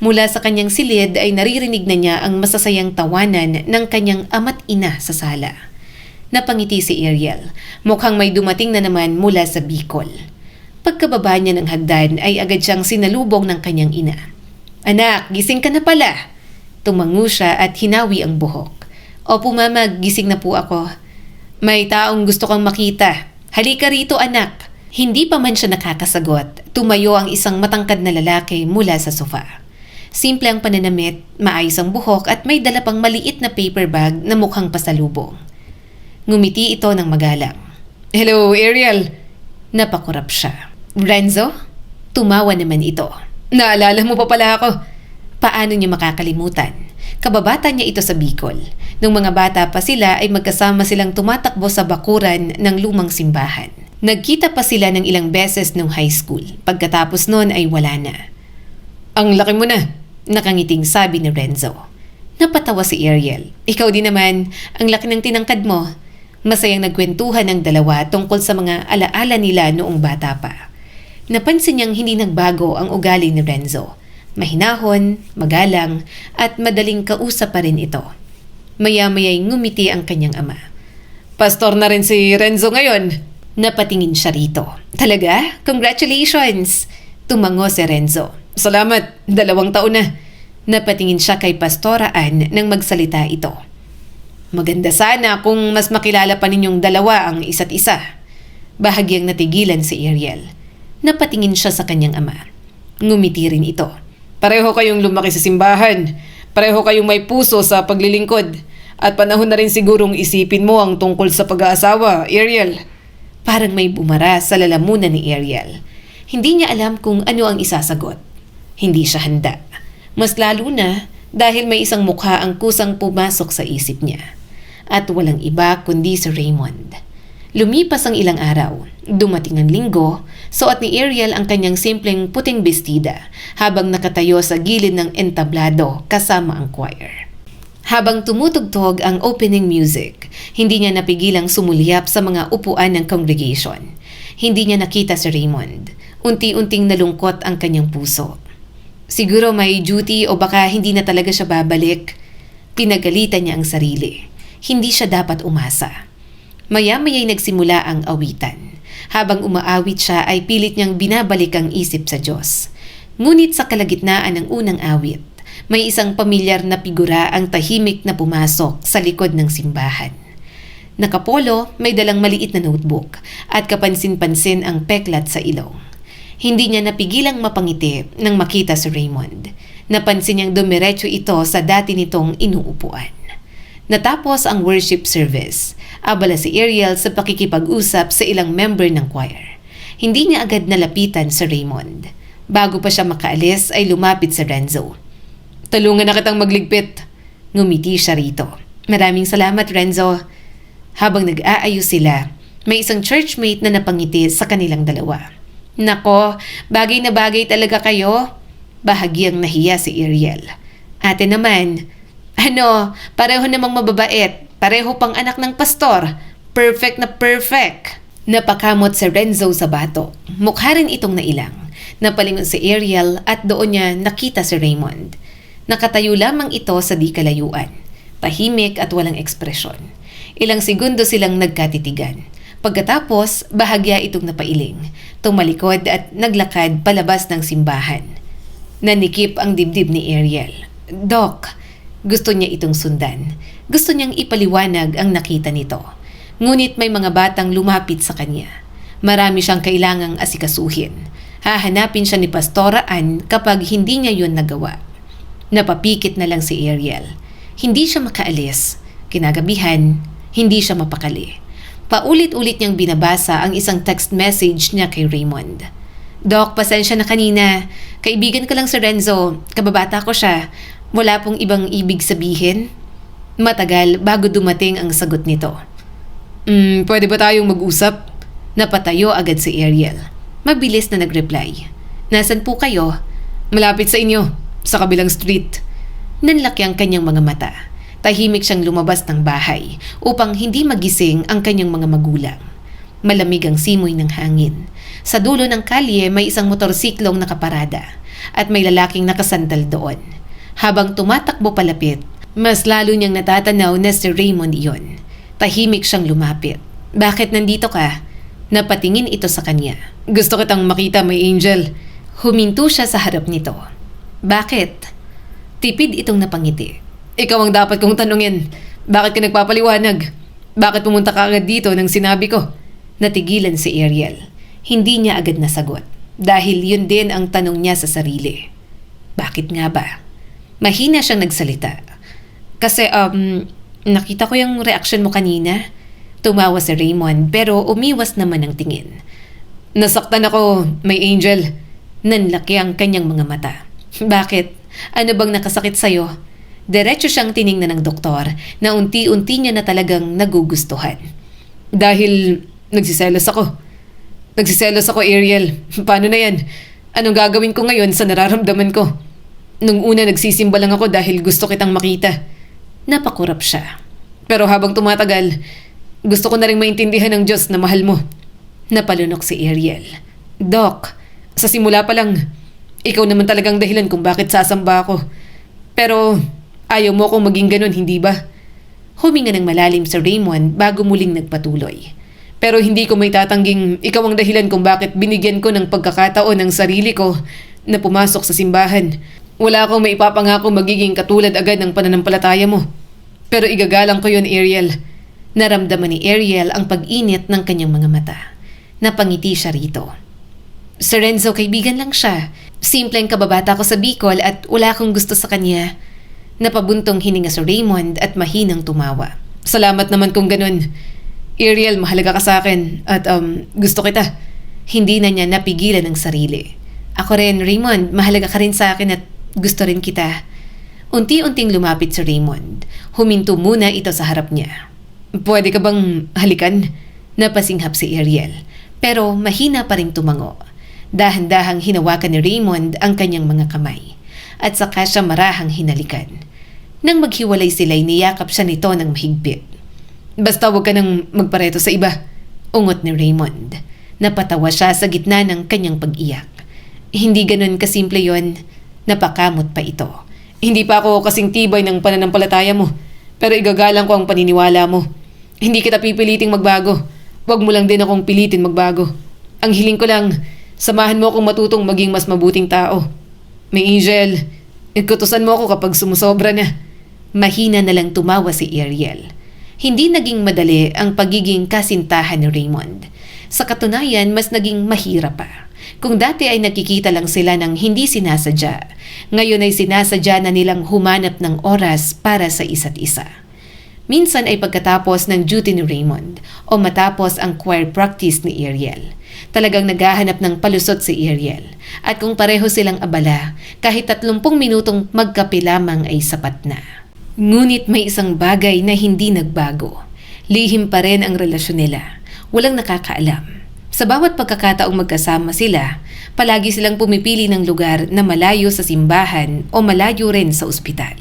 Mula sa kanyang silid ay naririnig na niya ang masasayang tawanan ng kanyang ama't ina sa sala. Napangiti si Ariel, mukhang may dumating na naman mula sa Bicol. Pagkababa niya ng hagdan ay agad siyang sinalubong ng kanyang ina. "Anak, gising ka na pala." Tumango siya at hinawi ang buhok. "Opo mama, gising na po ako." "May taong gusto kang makita. Halika rito anak." Hindi pa man siya nakakasagot, tumayo ang isang matangkad na lalaki mula sa sofa. Simple ang pananamit, maayos ang buhok at may dala pang maliit na paper bag na mukhang pasalubong. Ngumiti ito ng magalang. Hello, Ariel. Napakurap siya. Renzo? Tumawa naman ito. Naalala mo pa pala ako. Paano niya makakalimutan? Kababata niya ito sa Bicol. Nung mga bata pa sila ay magkasama silang tumatakbo sa bakuran ng lumang simbahan. Nagkita pa sila ng ilang beses nung high school. Pagkatapos noon ay wala na. Ang laki mo na. Nakangiting sabi ni Renzo. Napatawa si Ariel. Ikaw din naman, ang laki ng tinangkad mo. Masayang nagkwentuhan ng dalawa tungkol sa mga alaala nila noong bata pa. Napansin niyang hindi nagbago ang ugali ni Renzo. Mahinahon, magalang, at madaling kausap pa rin ito. Maya-maya'y ngumiti ang kanyang ama. Pastor na rin si Renzo ngayon. Napatingin siya rito. Talaga? Congratulations! Tumango si Renzo. Salamat, 2 taon na. Napatingin siya kay Pastora Ann nang magsalita ito. Maganda sana kung mas makilala pa ninyong dalawa ang isa't isa. Bahagyang natigilan si Ariel. Napatingin siya sa kanyang ama. Ngumiti rin ito. Pareho kayong lumaki sa simbahan. Pareho kayong may puso sa paglilingkod. At panahon na rin sigurong isipin mo ang tungkol sa pag-aasawa, Ariel. Parang may bumara sa lalamunan ni Ariel. Hindi niya alam kung ano ang isasagot. Hindi siya handa. Mas lalo na dahil may isang mukha ang kusang pumasok sa isip niya. At walang iba kundi si Raymond. Lumipas ang ilang araw. Dumating ang linggo, suot ni Ariel ang kanyang simpleng puting bestida habang nakatayo sa gilid ng entablado kasama ang choir. Habang tumutugtog ang opening music, hindi niya napigilang sumulyap sa mga upuan ng congregation. Hindi niya nakita si Raymond. Unti-unting nalungkot ang kanyang puso. Siguro may duty o baka hindi na talaga siya babalik. Pinagalitan niya ang sarili. Hindi siya dapat umasa. Maya-maya'y nagsimula ang awitan. Habang umaawit siya ay pilit niyang binabalik ang isip sa Diyos. Ngunit sa kalagitnaan ng unang awit, may isang pamilyar na figura ang tahimik na pumasok sa likod ng simbahan. Nakapolo, may dalang maliit na notebook at kapansin-pansin ang peklat sa ilong. Hindi niya napigilang mapangiti nang makita si Raymond. Napansin niyang dumiretso ito sa dati nitong inuupuan. Natapos ang worship service. Abala si Ariel sa pakikipag-usap sa ilang member ng choir. Hindi niya agad nalapitan si Raymond. Bago pa siya makaalis ay lumapit si Renzo. Tulungan na kitang magligpit. Ngumiti siya rito. Maraming salamat, Renzo. Habang nag-aayos sila, may isang churchmate na napangiti sa kanilang dalawa. Nako, bagay na bagay talaga kayo. Bahagyang nahiya si Ariel. Ate naman, pareho namang mababait. Pareho pang anak ng pastor. Perfect na perfect. Napakamot si Renzo sa bato. Mukha rin itong nailang. Napalingon si Ariel at doon niya nakita si Raymond. Nakatayo lamang ito sa di kalayuan. Tahimik at walang ekspresyon. Ilang segundo silang nagkatitigan. Pagkatapos, bahagya itong napailing. Tumalikod at naglakad palabas ng simbahan. Nanikip ang dibdib ni Ariel. Doc, gusto niya itong sundan. Gusto niyang ipaliwanag ang nakita nito. Ngunit may mga batang lumapit sa kanya. Marami siyang kailangang asikasuhin. Hahanapin siya ni Pastora Ann kapag hindi niya yun nagawa. Napapikit na lang si Ariel. Hindi siya makaalis. Kinagabihan, hindi siya mapakali. Paulit-ulit niyang binabasa ang isang text message niya kay Raymond. Doc, pasensya na kanina. Kaibigan ko lang si Renzo. Kababata ko siya. Wala pong ibang ibig sabihin. Matagal bago dumating ang sagot nito. Pwede ba tayong mag-usap? Napatayo agad si Ariel. Mabilis na nag-reply. Nasaan po kayo? Malapit sa inyo, sa kabilang street. Nanlaki ang kanyang mga mata. Tahimik siyang lumabas ng bahay upang hindi magising ang kanyang mga magulang. Malamig ang simoy ng hangin. Sa dulo ng kalye may isang motorsiklong nakaparada at may lalaking nakasandal doon. Habang tumatakbo palapit, mas lalo niyang natatanaw na si Raymond iyon. Tahimik siyang lumapit. Bakit nandito ka? Napatingin ito sa kanya. Gusto kitang makita, my angel. Huminto siya sa harap nito. Bakit? Tipid itong napangiti. Ikaw ang dapat kong tanungin. Bakit ka nagpapaliwanag? Bakit pumunta ka agad dito nang sinabi ko? Natigilan si Ariel. Hindi niya agad nasagot dahil yun din ang tanong niya sa sarili. Bakit nga ba? Mahina siyang nagsalita. Kasi nakita ko yung reaction mo kanina. Tumawa si Raymond pero umiwas naman ang tingin. Nasaktan ako, may angel. Nanlaki ang kanyang mga mata. Bakit? Ano bang nakasakit sa'yo? Diretso siyang tiningnan ng doktor na unti-unti niya na talagang nagugustuhan. Dahil nagsiselos ako. Nagsiselos ako, Ariel. Paano na yan? Anong gagawin ko ngayon sa nararamdaman ko? Nung una nagsisimba lang ako dahil gusto kitang makita. Napakurap siya. Pero habang tumatagal, gusto ko na rin maintindihan ng Diyos na mahal mo. Napalunok si Ariel. Doc, sa simula pa lang, ikaw naman talagang dahilan kung bakit sasamba ako. Pero ayaw mo akong maging ganun, hindi ba? Huminga ng malalim si Raymond bago muling nagpatuloy. Pero hindi ko may tatangging ikaw ang dahilan kung bakit binigyan ko ng pagkakataon ng sarili ko na pumasok sa simbahan. Wala akong maipapangako magiging katulad agad ng pananampalataya mo. Pero igagalang ko yun, Ariel. Naramdaman ni Ariel ang pag-init ng kanyang mga mata. Napangiti siya rito. Sir Renzo, kaibigan lang siya. Simpleng kababata ko sa Bicol at wala akong gusto sa kanya. Napabuntong hininga si Raymond at mahinang tumawa. Salamat naman kung ganun. Ariel, mahalaga ka sa akin at gusto kita. Hindi na niya napigilan ang sarili. Ako rin, Raymond, mahalaga ka rin sa akin at gusto rin kita. Unti-unting lumapit si Raymond. Huminto muna ito sa harap niya. Pwede ka bang halikan? Napasinghap si Ariel. Pero mahina pa rin tumango. Dahan-dahang hinawakan ni Raymond ang kanyang mga kamay. At saka siya marahang hinalikan. Nang maghiwalay sila'y niyakap siya nito ng mahigpit. Basta huwag ka nang magpareto sa iba. Ungot ni Raymond. Napatawa siya sa gitna ng kanyang pag-iyak. Hindi ganun kasimple yon. Napakamot pa ito. Hindi pa ako kasing tibay ng pananampalataya mo. Pero igagalang ko ang paniniwala mo. Hindi kita pipiliting magbago. Huwag mo lang din akong pilitin magbago. Ang hiling ko lang, samahan mo akong matutong maging mas mabuting tao. May angel, ikutusan mo ako kapag sumusobra na. Mahina na lang tumawa si Ariel. Hindi naging madali ang pagiging kasintahan ni Raymond. Sa katunayan, mas naging mahirap pa. Kung dati ay nakikita lang sila ng hindi sinasadya, ngayon ay sinasadya na nilang humanap ng oras para sa isa't isa. Minsan ay pagkatapos ng duty ni Raymond o matapos ang choir practice ni Ariel. Talagang naghahanap ng palusot si Ariel. At kung pareho silang abala, kahit 30 minutong magkape lamang ay sapat na. Ngunit may isang bagay na hindi nagbago. Lihim pa rin ang relasyon nila. Walang nakakaalam. Sa bawat pagkakataong magkasama sila, palagi silang pumipili ng lugar na malayo sa simbahan o malayo rin sa ospital.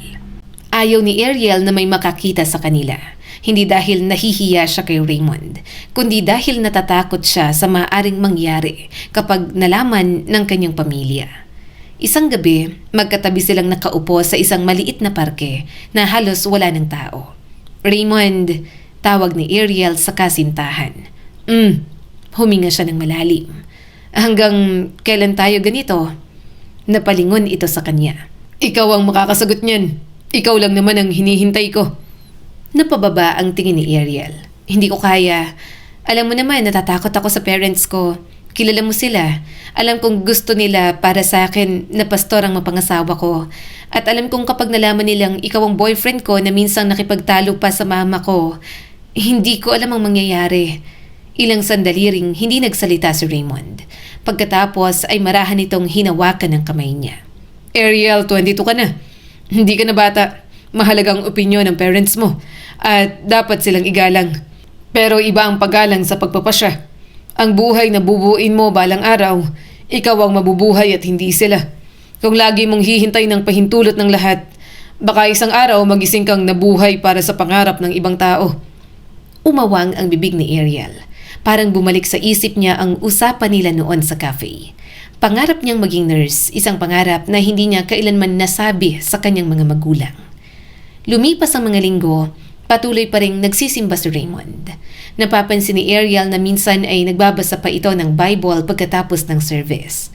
Ayaw ni Ariel na may makakita sa kanila. Hindi dahil nahihiya siya kay Raymond, kundi dahil natatakot siya sa maaaring mangyari kapag nalaman ng kanyang pamilya. Isang gabi, magkatabi silang nakaupo sa isang maliit na parke na halos wala ng tao. Raymond, tawag ni Ariel sa kasintahan. Huminga siya ng malalim. Hanggang kailan tayo ganito? Napalingon ito sa kanya. Ikaw ang makakasagot niyan. Ikaw lang naman ang hinihintay ko. Napababa ang tingin ni Ariel. Hindi ko kaya. Alam mo naman, natatakot ako sa parents ko. Kilala mo sila. Alam kong gusto nila para sa akin na pastor ang mapangasawa ko. At alam kong kapag nalaman nilang ikaw ang boyfriend ko na minsang nakipagtalo pa sa mama ko, hindi ko alam ang mangyayari. Ilang sandali ring hindi nagsalita si Raymond. Pagkatapos ay marahan itong hinawakan ng kamay niya. Ariel, 22 ka na. Hindi ka na bata. Mahalagang opinyon ng parents mo. At dapat silang igalang. Pero iba ang paggalang sa pagpapasya. Ang buhay na bubuin mo balang araw, ikaw ang mabubuhay at hindi sila. Kung lagi mong hihintay ng pahintulot ng lahat, baka isang araw magising kang nabuhay para sa pangarap ng ibang tao. Umawang ang bibig ni Ariel. Parang bumalik sa isip niya ang usapan nila noon sa cafe. Pangarap niyang maging nurse, isang pangarap na hindi niya kailanman nasabi sa kanyang mga magulang. Lumipas ang mga linggo, patuloy pa ring nagsisimba si Raymond. Napapansin ni Ariel na minsan ay nagbabasa pa ito ng Bible pagkatapos ng service.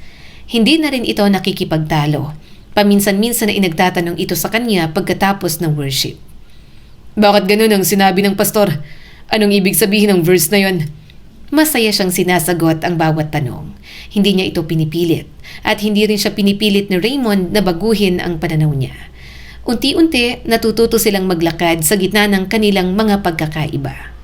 Hindi na rin ito nakikipagtalo. Paminsan-minsan ay nagtatanong ito sa kanya pagkatapos ng worship. Bakit ganun ang sinabi ng pastor? Anong ibig sabihin ng verse na yon? Masaya siyang sinasagot ang bawat tanong. Hindi niya ito pinipilit at hindi rin siya pinipilit ni Raymond na baguhin ang pananaw niya. Unti-unti natututo silang maglakad sa gitna ng kanilang mga pagkakaiba.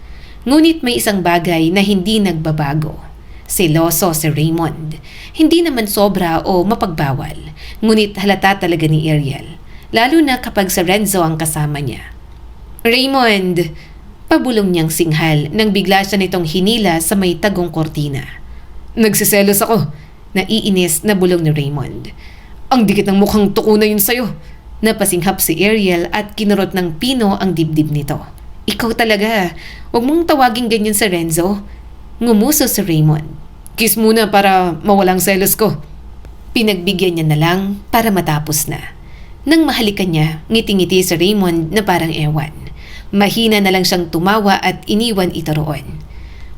Ngunit may isang bagay na hindi nagbabago. Seloso si Raymond. Hindi naman sobra o mapagbawal, ngunit halata talaga ni Ariel, lalo na kapag si Renzo ang kasama niya. Raymond! Pabulong niyang singhal nang bigla siya nitong hinila sa may tagong kortina. Nagsiselos ako. Naiinis na bulong ni Raymond. Ang dikit ng mukhang tuko na yun sa'yo. Napasinghap si Ariel at kinurot ng pino ang dibdib nito. Ikaw talaga, huwag mong tawaging ganyan si Renzo. Ngumuso si Raymond. Kiss muna para mawalang selos ko. Pinagbigyan niya na lang para matapos na. Nang mahalikan niya, ngiti-ngiti si Raymond na parang ewan. Mahina na lang siyang tumawa at iniwan ito roon.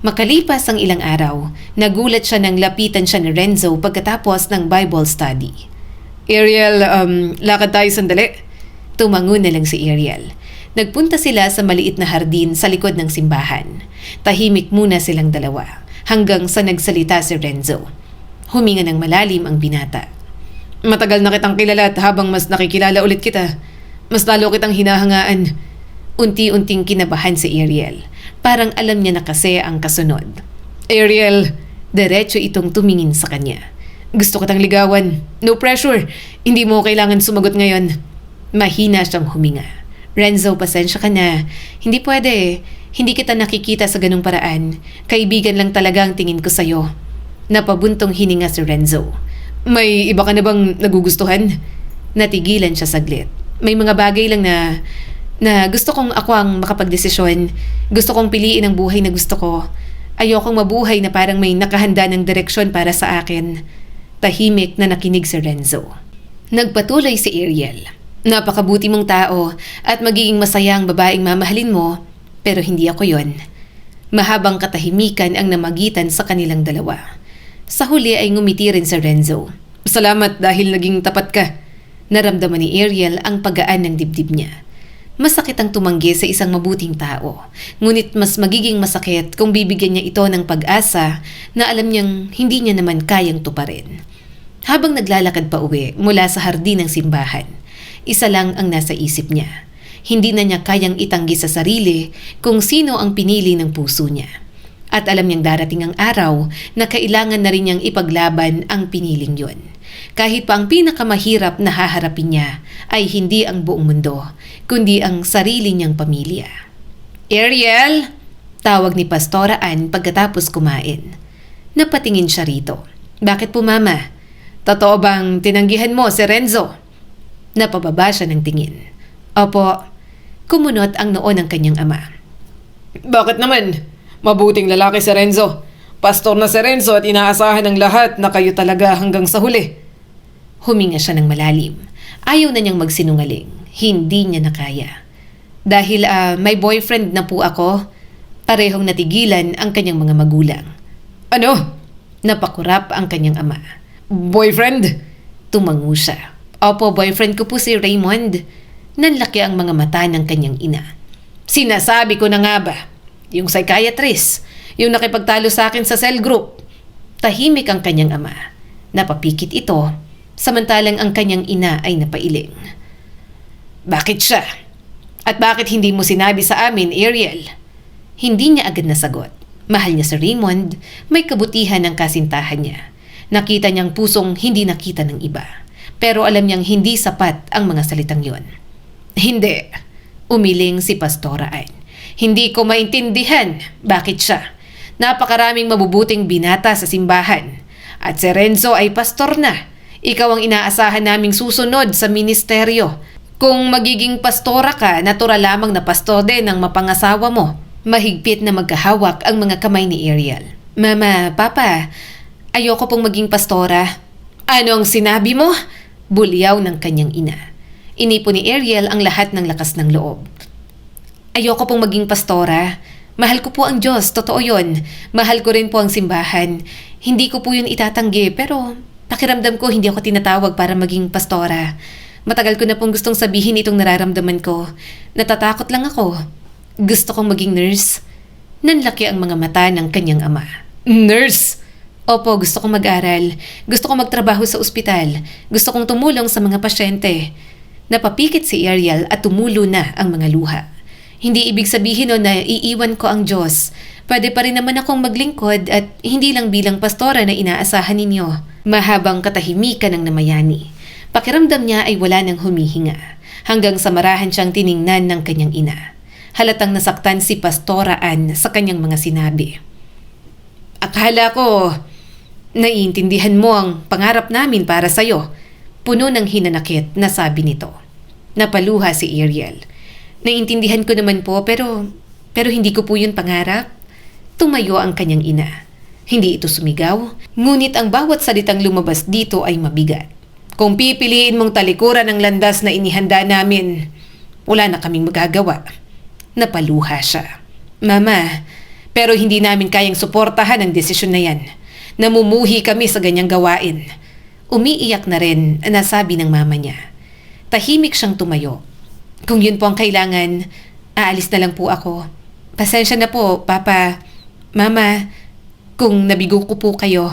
Makalipas ang ilang araw, nagulat siya nang lapitan siya ni Renzo pagkatapos ng Bible study. Ariel, lakad tayo sandali. Tumango na lang si Ariel. Nagpunta sila sa maliit na hardin sa likod ng simbahan. Tahimik muna silang dalawa hanggang sa nagsalita si Renzo. Huminga ng malalim ang binata. Matagal na kitang kilala at habang mas nakikilala ulit kita, mas lalo kitang hinahangaan. Unti-unting kinabahan si Ariel. Parang alam niya na kasi ang kasunod. Ariel, Diretso itong tumingin sa kanya. gusto kitang ligawan. No pressure. Hindi mo kailangan sumagot ngayon. Mahina siyang huminga. Renzo, pasensya ka na. Hindi pwede. Hindi kita nakikita sa ganung paraan. Kaibigan lang talaga ang tingin ko sa'yo. Napabuntong hininga si Renzo. May iba ka na bang nagugustuhan? Natigilan siya saglit. May mga bagay lang na gusto kong ako ang makapagdesisyon. Gusto kong piliin ang buhay na gusto ko. Ayokong mabuhay na parang may nakahanda ng direksyon para sa akin. Tahimik na nakinig si Renzo. Nagpatuloy si Ariel. Napakabuti mong tao at magiging masaya ang babaeng mamahalin mo, pero hindi ako yon. Mahabang katahimikan ang namagitan sa kanilang dalawa. Sa huli ay ngumiti rin si Renzo. Salamat dahil naging tapat ka. Naramdaman ni Ariel ang paggaan ng dibdib niya. Masakit ang tumanggi sa isang mabuting tao, ngunit mas magiging masakit kung bibigyan niya ito ng pag-asa na alam niyang hindi niya naman kayang tuparin. Habang naglalakad pa uwi mula sa hardin ng simbahan, isa lang ang nasa isip niya. Hindi na niya kayang itanggi sa sarili kung sino ang pinili ng puso niya. At alam niyang darating ang araw na kailangan na rin niyang ipaglaban ang piniling yon. Kahit pa ang pinakamahirap na haharapin niya ay hindi ang buong mundo, kundi ang sarili niyang pamilya. Ariel! Tawag ni Pastora Ann pagkatapos kumain. Napatingin siya rito. Bakit po, Mama? Totoo bang tinanggihan mo si Renzo? Napababa siya ng tingin. Opo. Kumunot ang noo ng kanyang ama. Bakit naman? Mabuting lalaki si Renzo. Pastor na si Renzo at inaasahan ng lahat na kayo talaga hanggang sa huli. Huminga siya ng malalim. Ayaw na niyang magsinungaling. Hindi niya na kaya. Dahil may boyfriend na po ako, parehong natigilan ang kanyang mga magulang. Ano? Napakurap ang kanyang ama. Boyfriend? Tumango siya. Opo, boyfriend ko po si Raymond. Nanlaki ang mga mata ng kanyang ina. Sinasabi ko na nga ba? Yung psychiatrist, yung nakipagtalo sa akin sa cell group. Tahimik ang kanyang ama. Napapikit ito, samantalang ang kanyang ina ay napailing. Bakit siya? At bakit hindi mo sinabi sa amin, Ariel? Hindi niya agad nasagot. Mahal niya si Raymond, may kabutihan ng kasintahan niya. Nakita niyang pusong hindi nakita ng iba. Pero alam niyang hindi sapat ang mga salitang yon. Hindi. Umiling si Pastora Ann. Hindi ko maintindihan bakit siya. Napakaraming mabubuting binata sa simbahan. At si Renzo ay pastor na. Ikaw ang inaasahan naming susunod sa ministeryo. Kung magiging pastora ka, natural lamang na pastor din ang mapangasawa mo. Mahigpit na magkahawak ang mga kamay ni Ariel. Mama, Papa, ayoko pong maging pastora. Ano ang sinabi mo? Bulyaw ng kanyang ina. Inipo ni Ariel ang lahat ng lakas ng loob. Ayoko pong maging pastora. Mahal ko po ang Diyos, totoo yon. Mahal ko rin po ang simbahan. Hindi ko po yun itatanggi, pero pakiramdam ko hindi ako tinatawag para maging pastora. Matagal ko na pong gustong sabihin itong nararamdaman ko. Natatakot lang ako. Gusto kong maging nurse. Nanlaki ang mga mata ng kanyang ama. Nurse! Opo, gusto kong mag-aral. Gusto kong magtrabaho sa ospital. Gusto kong tumulong sa mga pasyente. Napapikit si Ariel at tumulo na ang mga luha. Hindi ibig sabihin no na iiwan ko ang Diyos. Pwede pa rin naman akong maglingkod at hindi lang bilang pastora na inaasahan ninyo. Mahabang katahimikan ng namayani. Pakiramdam niya ay wala nang humihinga. Hanggang sa marahan siyang tiningnan ng kanyang ina. Halatang nasaktan si Pastora Ann sa kanyang mga sinabi. Akala ko, naiintindihan mo ang pangarap namin para sa'yo. Puno ng hinanakit na sabi nito. Napaluha si Ariel. Naiintindihan ko naman po pero hindi ko po yun pangarap. Tumayo ang kanyang ina. Hindi ito sumigaw, ngunit ang bawat salitang lumabas dito ay mabigat. Kung pipiliin mong talikuran ang landas na inihanda namin, wala na kaming magagawa. Napaluha siya. Mama, pero hindi namin kayang suportahan ang desisyon na yan. Namumuhi kami sa ganyang gawain. Umiiyak na rin, nasabi ng mama niya. Tahimik siyang tumayo. Kung yun po ang kailangan, aalis na lang po ako. Pasensya na po, Papa. Mama, kung nabigo ko po kayo.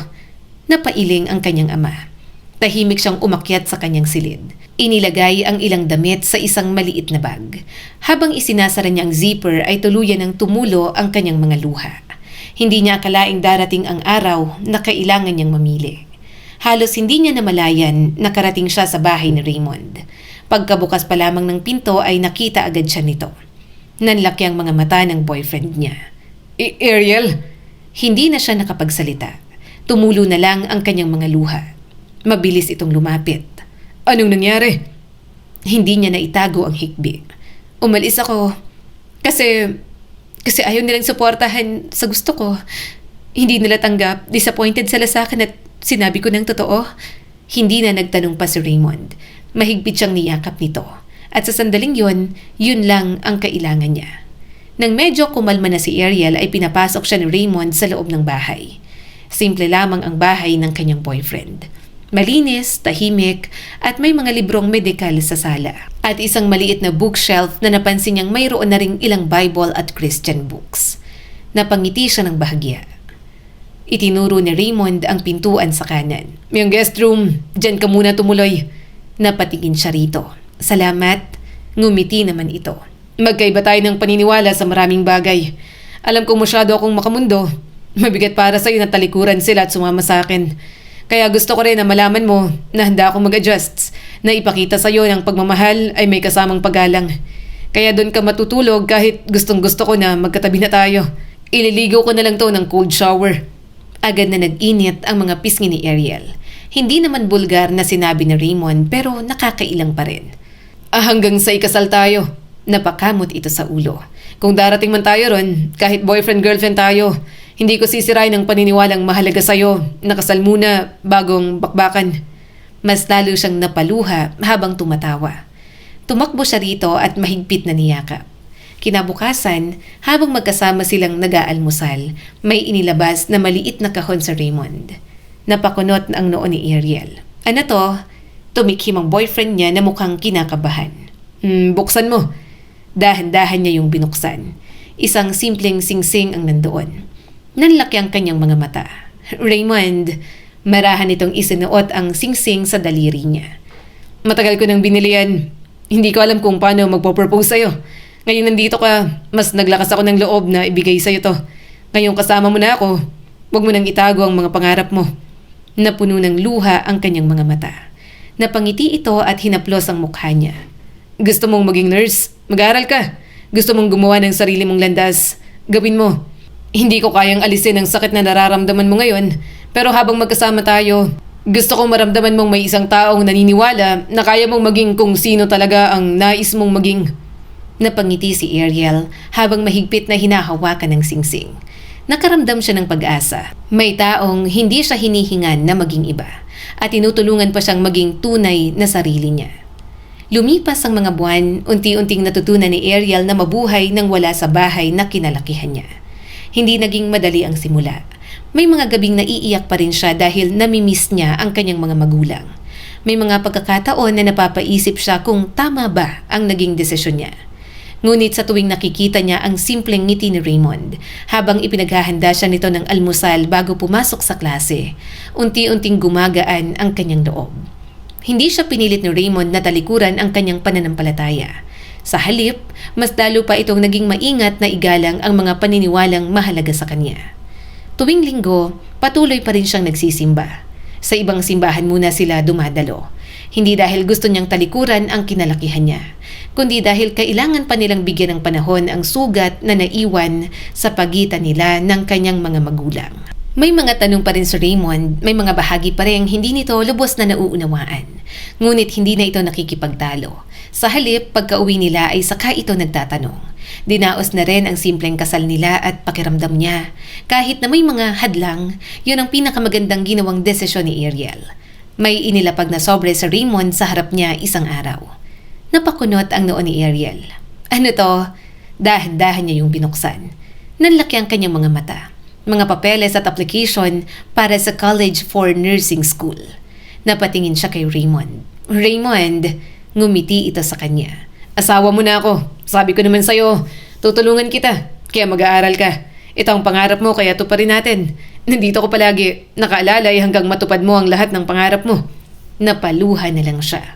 Napailing ang kanyang ama. Tahimik siyang umakyat sa kanyang silid. Inilagay ang ilang damit sa isang maliit na bag. Habang isinasara niya ang zipper ay tuluyan ng tumulo ang kanyang mga luha. Hindi niya akalaing darating ang araw na kailangan niyang mamili. Halos hindi niya namalayan nakarating siya sa bahay ni Raymond. Pagkabukas pa lamang ng pinto ay nakita agad siya nito. Nanlaki ang mga mata ng boyfriend niya. Ariel? Hindi na siya nakapagsalita. Tumulo na lang ang kanyang mga luha. Mabilis itong lumapit. Anong nangyari? Hindi niya naitago ang hikbi. Umalis ako kasi ayaw nilang suportahan sa gusto ko. Hindi nila tanggap, disappointed sila sa akin at sinabi ko ng totoo. Hindi na nagtanong pa si Raymond. Mahigpit siyang niyakap nito. At sa sandaling yun lang ang kailangan niya. Nang medyo kumalma na si Ariel ay pinapasok siya ni Raymond sa loob ng bahay. Simple lamang ang bahay ng kanyang boyfriend. Malinis, tahimik, at may mga librong medikal sa sala. At isang maliit na bookshelf na napansin niyang mayroon na ring ilang Bible at Christian books. Napangiti siya ng bahagya. Itinuro ni Raymond ang pintuan sa kanan. Yung guest room, dyan ka muna tumuloy. Napatingin siya rito. Salamat. Ngumiti naman ito. Magkaiba tayo ng paniniwala sa maraming bagay. Alam kong masyado akong makamundo. Mabigat para sa'yo na talikuran sila at sumama sa akin. Kaya gusto ko rin na malaman mo na handa akong mag-adjust, na ipakita sa'yo ng pagmamahal ay may kasamang paggalang. Kaya doon ka matutulog kahit gustong gusto ko na magkatabi na tayo. Ililigo ko na lang to ng cold shower. Agad na nag-init ang mga pisngi ni Ariel. Hindi naman bulgar na sinabi ni Raymond pero nakakailang pa rin. Hanggang sa ikasal tayo. Napakamot ito sa ulo. Kung darating man tayo ron, kahit boyfriend-girlfriend tayo, hindi ko sisirain ang paniniwalang mahalaga sa'yo. Nakasal muna bagong bakbakan. Mas lalo siyang napaluha habang tumatawa. Tumakbo siya rito at mahigpit na niyakap. Kinabukasan, habang magkasama silang nag-aalmusal, may inilabas na maliit na kahon sa Raymond. Napakunot ang noo ni Ariel. Ano to? Tumikhim ang boyfriend niya na mukhang kinakabahan. Buksan mo. Dahan-dahan niya yung binuksan. Isang simpleng singsing ang nandoon. Nanlaki ang kanyang mga mata. Raymond, marahan itong isinuot ang singsing sa daliri niya. Matagal ko nang binili yan. Hindi ko alam kung paano magpo-propose sa'yo. Ngayon nandito ka, mas naglakas ako ng loob na ibigay sa'yo to. Ngayon kasama mo na ako, huwag mo nang itago ang mga pangarap mo. Napuno ng luha ang kanyang mga mata. Napangiti ito at hinaplos ang mukha niya. Gusto mong maging nurse? Mag-aaral ka. Gusto mong gumawa ng sarili mong landas? Gawin mo. Hindi ko kayang alisin ang sakit na nararamdaman mo ngayon, pero habang magkasama tayo, gusto kong maramdaman mong may isang taong naniniwala na kaya mong maging kung sino talaga ang nais mong maging. Napangiti si Ariel habang mahigpit na hinahawakan ng singsing. Nakaramdam siya ng pag-asa. May taong hindi siya hinihingan na maging iba at tinutulungan pa siyang maging tunay na sarili niya. Lumipas ang mga buwan, unti-unting natutunan ni Ariel na mabuhay nang wala sa bahay na kinalakihan niya. Hindi naging madali ang simula. May mga gabing naiiyak pa rin siya dahil namimiss niya ang kanyang mga magulang. May mga pagkakataon na napapaisip siya kung tama ba ang naging desisyon niya. Ngunit sa tuwing nakikita niya ang simpleng ngiti ni Raymond, habang ipinaghahanda siya nito ng almusal bago pumasok sa klase, unti-unting gumagaan ang kanyang loob. Hindi siya pinilit ni Raymond na talikuran ang kanyang pananampalataya. Sa halip, mas lalo pa itong naging maingat na igalang ang mga paniniwalang mahalaga sa kanya. Tuwing linggo, patuloy pa rin siyang nagsisimba. Sa ibang simbahan muna sila dumadalo. Hindi dahil gusto niyang talikuran ang kinalakihan niya, kundi dahil kailangan pa nilang bigyan ng panahon ang sugat na naiwan sa pagitan nila ng kanyang mga magulang. May mga tanong pa rin si Raymond, may mga bahagi pa rin hindi nito lubos na nauunawaan. Ngunit hindi na ito nakikipagtalo. Sa halip, pagka-uwi nila ay saka ito nagtatanong. Dinaos na rin ang simpleng kasal nila at pakiramdam niya. Kahit na may mga hadlang, yun ang pinakamagandang ginawang desisyon ni Ariel. May inilapag na sobre sa Raymond sa harap niya isang araw. Napakunot ang noo ni Ariel. Ano to? Dahan-dahan niya yung binuksan. Nanlaki ang kanyang mga mata. Mga papeles at application para sa College for Nursing School. Napatingin siya kay Raymond. Raymond, ngumiti ito sa kanya. Asawa mo na ako. Sabi ko naman sa'yo, tutulungan kita. Kaya mag-aaral ka. Ito ang pangarap mo kaya tuparin natin. Nandito ko palagi, nakaalalay hanggang matupad mo ang lahat ng pangarap mo. Napaluha na lang siya.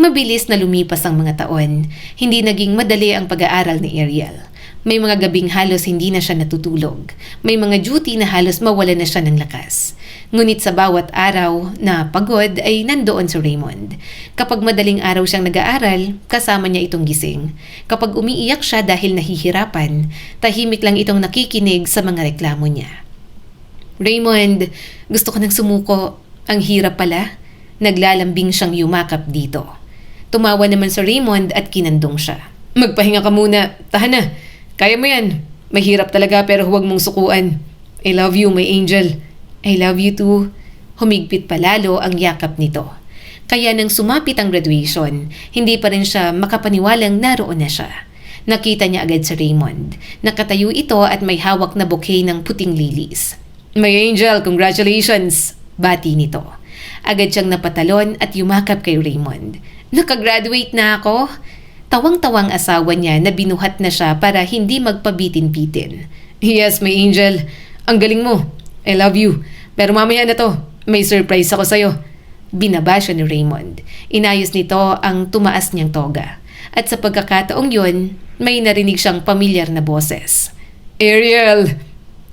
Mabilis na lumipas ang mga taon. Hindi naging madali ang pag-aaral ni Ariel. May mga gabing halos hindi na siya natutulog. May mga duty na halos mawala na siya ng lakas. Ngunit sa bawat araw na pagod ay nandoon si Raymond. Kapag madaling araw siyang nag-aaral, kasama niya itong gising. Kapag umiiyak siya dahil nahihirapan, tahimik lang itong nakikinig sa mga reklamo niya. Raymond, gusto ko nang sumuko. Ang hirap pala. Naglalambing siyang yumakap dito. Tumawa naman si Raymond at kinandong siya. Magpahinga ka muna. Tahan na. Kaya mo yan. Mahirap talaga pero huwag mong sukuan. I love you, my angel. I love you too. Humigpit palalo ang yakap nito. Kaya nang sumapit ang graduation, hindi pa rin siya makapaniwalang naroon na siya. Nakita niya agad si Raymond. Nakatayo ito at may hawak na bouquet ng puting lilies. My angel, congratulations! Bati nito. Agad siyang napatalon at yumakap kay Raymond. Nakagraduate na ako? Tawang-tawang asawa niya na binuhat na siya para hindi magpabitin-bitin. Yes, my angel. Ang galing mo. I love you. Pero mamaya na to. May surprise ako sa'yo. Binaba siya ni Raymond. Inayos nito ang tumaas niyang toga. At sa pagkakataong yun, may narinig siyang pamilyar na boses. Ariel!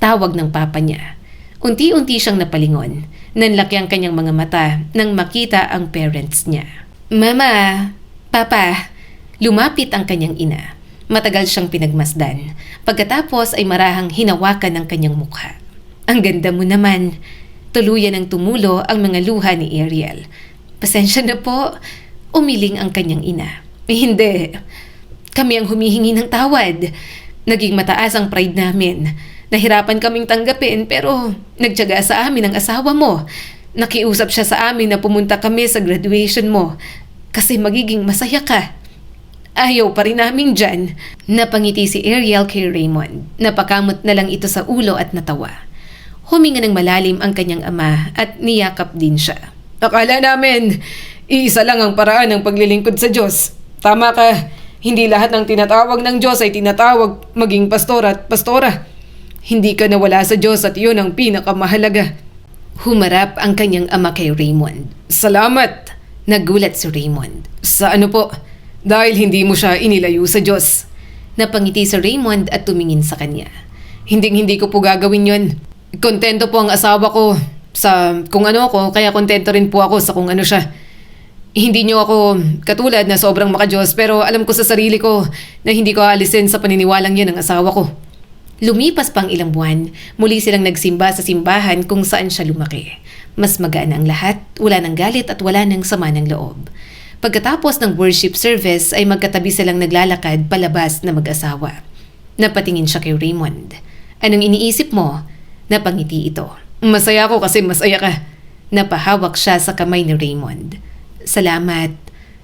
Tawag ng papa niya. Unti-unti siyang napalingon. Nanlaki ang kanyang mga mata nang makita ang parents niya. Mama! Papa! Lumapit ang kanyang ina. Matagal siyang pinagmasdan. Pagkatapos ay marahang hinawakan ng kanyang mukha. Ang ganda mo naman. Tuluyan ang tumulo ang mga luha ni Ariel. Pasensya na po. Umiling ang kanyang ina. Hindi. Kami ang humihingi ng tawad. Naging mataas ang pride namin. Nahirapan kaming tanggapin pero nagtiyaga sa amin ang asawa mo. Nakiusap siya sa amin na pumunta kami sa graduation mo kasi magiging masaya ka. Ayaw pa rin namin dyan. Napangiti si Ariel kay Raymond. Napakamot na lang ito sa ulo at natawa. Huminga ng malalim ang kanyang ama at niyakap din siya. Akala namin, iisa lang ang paraan ng paglilingkod sa Diyos. Tama ka, hindi lahat ng tinatawag ng Diyos ay tinatawag maging pastor at pastora. Hindi ka nawala sa Diyos at yun ang pinakamahalaga. Humarap ang kanyang ama kay Raymond. Salamat! Nagulat si Raymond. Sa ano po? Dahil hindi mo siya inilayo sa Diyos. Napangiti si Raymond at tumingin sa kanya. Hindi ko po gagawin yun. Kontento po ang asawa ko sa kung ano ako, kaya kontento rin po ako sa kung ano siya. Hindi niyo ako katulad na sobrang makajos pero alam ko sa sarili ko na hindi ko aalisin sa paniniwalang yan ng asawa ko. Lumipas pang ilang buwan, muli silang nagsimba sa simbahan kung saan siya lumaki. Mas magaan ang lahat, wala ng galit at wala ng sama ng loob. Pagkatapos ng worship service ay magkatabi silang naglalakad palabas na mag-asawa. Napatingin siya kay Raymond. Anong iniisip mo? Napangiti ito. Masaya ako kasi masaya ka. Napahawak siya sa kamay ni Raymond. Salamat.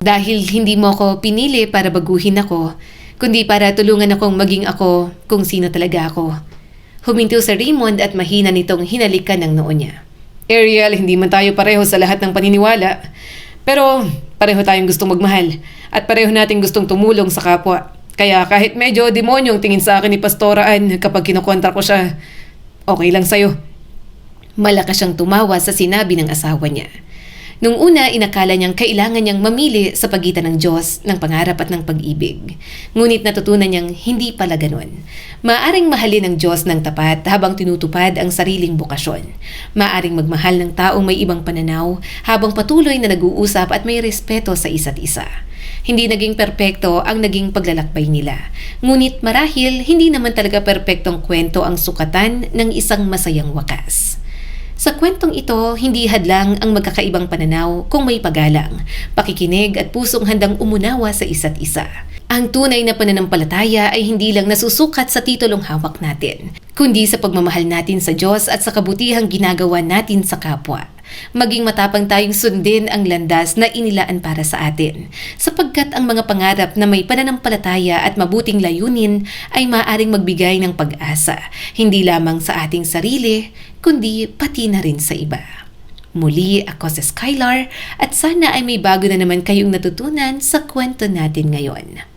Dahil hindi mo ako pinili para baguhin ako, kundi para tulungan akong maging ako kung sino talaga ako. Huminto si Raymond at mahina nitong hinalikan ng noo niya. Ariel, hindi man tayo pareho sa lahat ng paniniwala. Pero pareho tayong gustong magmahal at pareho nating gustong tumulong sa kapwa. Kaya kahit medyo demonyong tingin sa akin ni Pastora Ann kapag kinukontra ko siya, okay lang sa'yo. Malakas siyang tumawa sa sinabi ng asawa niya. Nung una, inakala niyang kailangan niyang mamili sa pagitan ng Diyos, ng pangarap at ng pag-ibig. Ngunit natutunan niyang hindi pala ganun. Maaring mahalin ng Diyos ng tapat habang tinutupad ang sariling bukasyon. Maaring magmahal ng taong may ibang pananaw habang patuloy na nag-uusap at may respeto sa isa't isa. Hindi naging perpekto ang naging paglalakbay nila. Ngunit marahil hindi naman talaga perpektong kwento ang sukatan ng isang masayang wakas. Sa kwentong ito, hindi hadlang ang magkakaibang pananaw kung may paggalang, pakikinig at pusong handang umunawa sa isa't isa. Ang tunay na pananampalataya ay hindi lang nasusukat sa titulong hawak natin, kundi sa pagmamahal natin sa Diyos at sa kabutihang ginagawa natin sa kapwa. Maging matapang tayong sundin ang landas na inilaan para sa atin, sapagkat ang mga pangarap na may pananampalataya at mabuting layunin ay maaaring magbigay ng pag-asa, hindi lamang sa ating sarili, kundi pati na rin sa iba. Muli ako si Skylar at sana ay may bago na naman kayong natutunan sa kwento natin ngayon.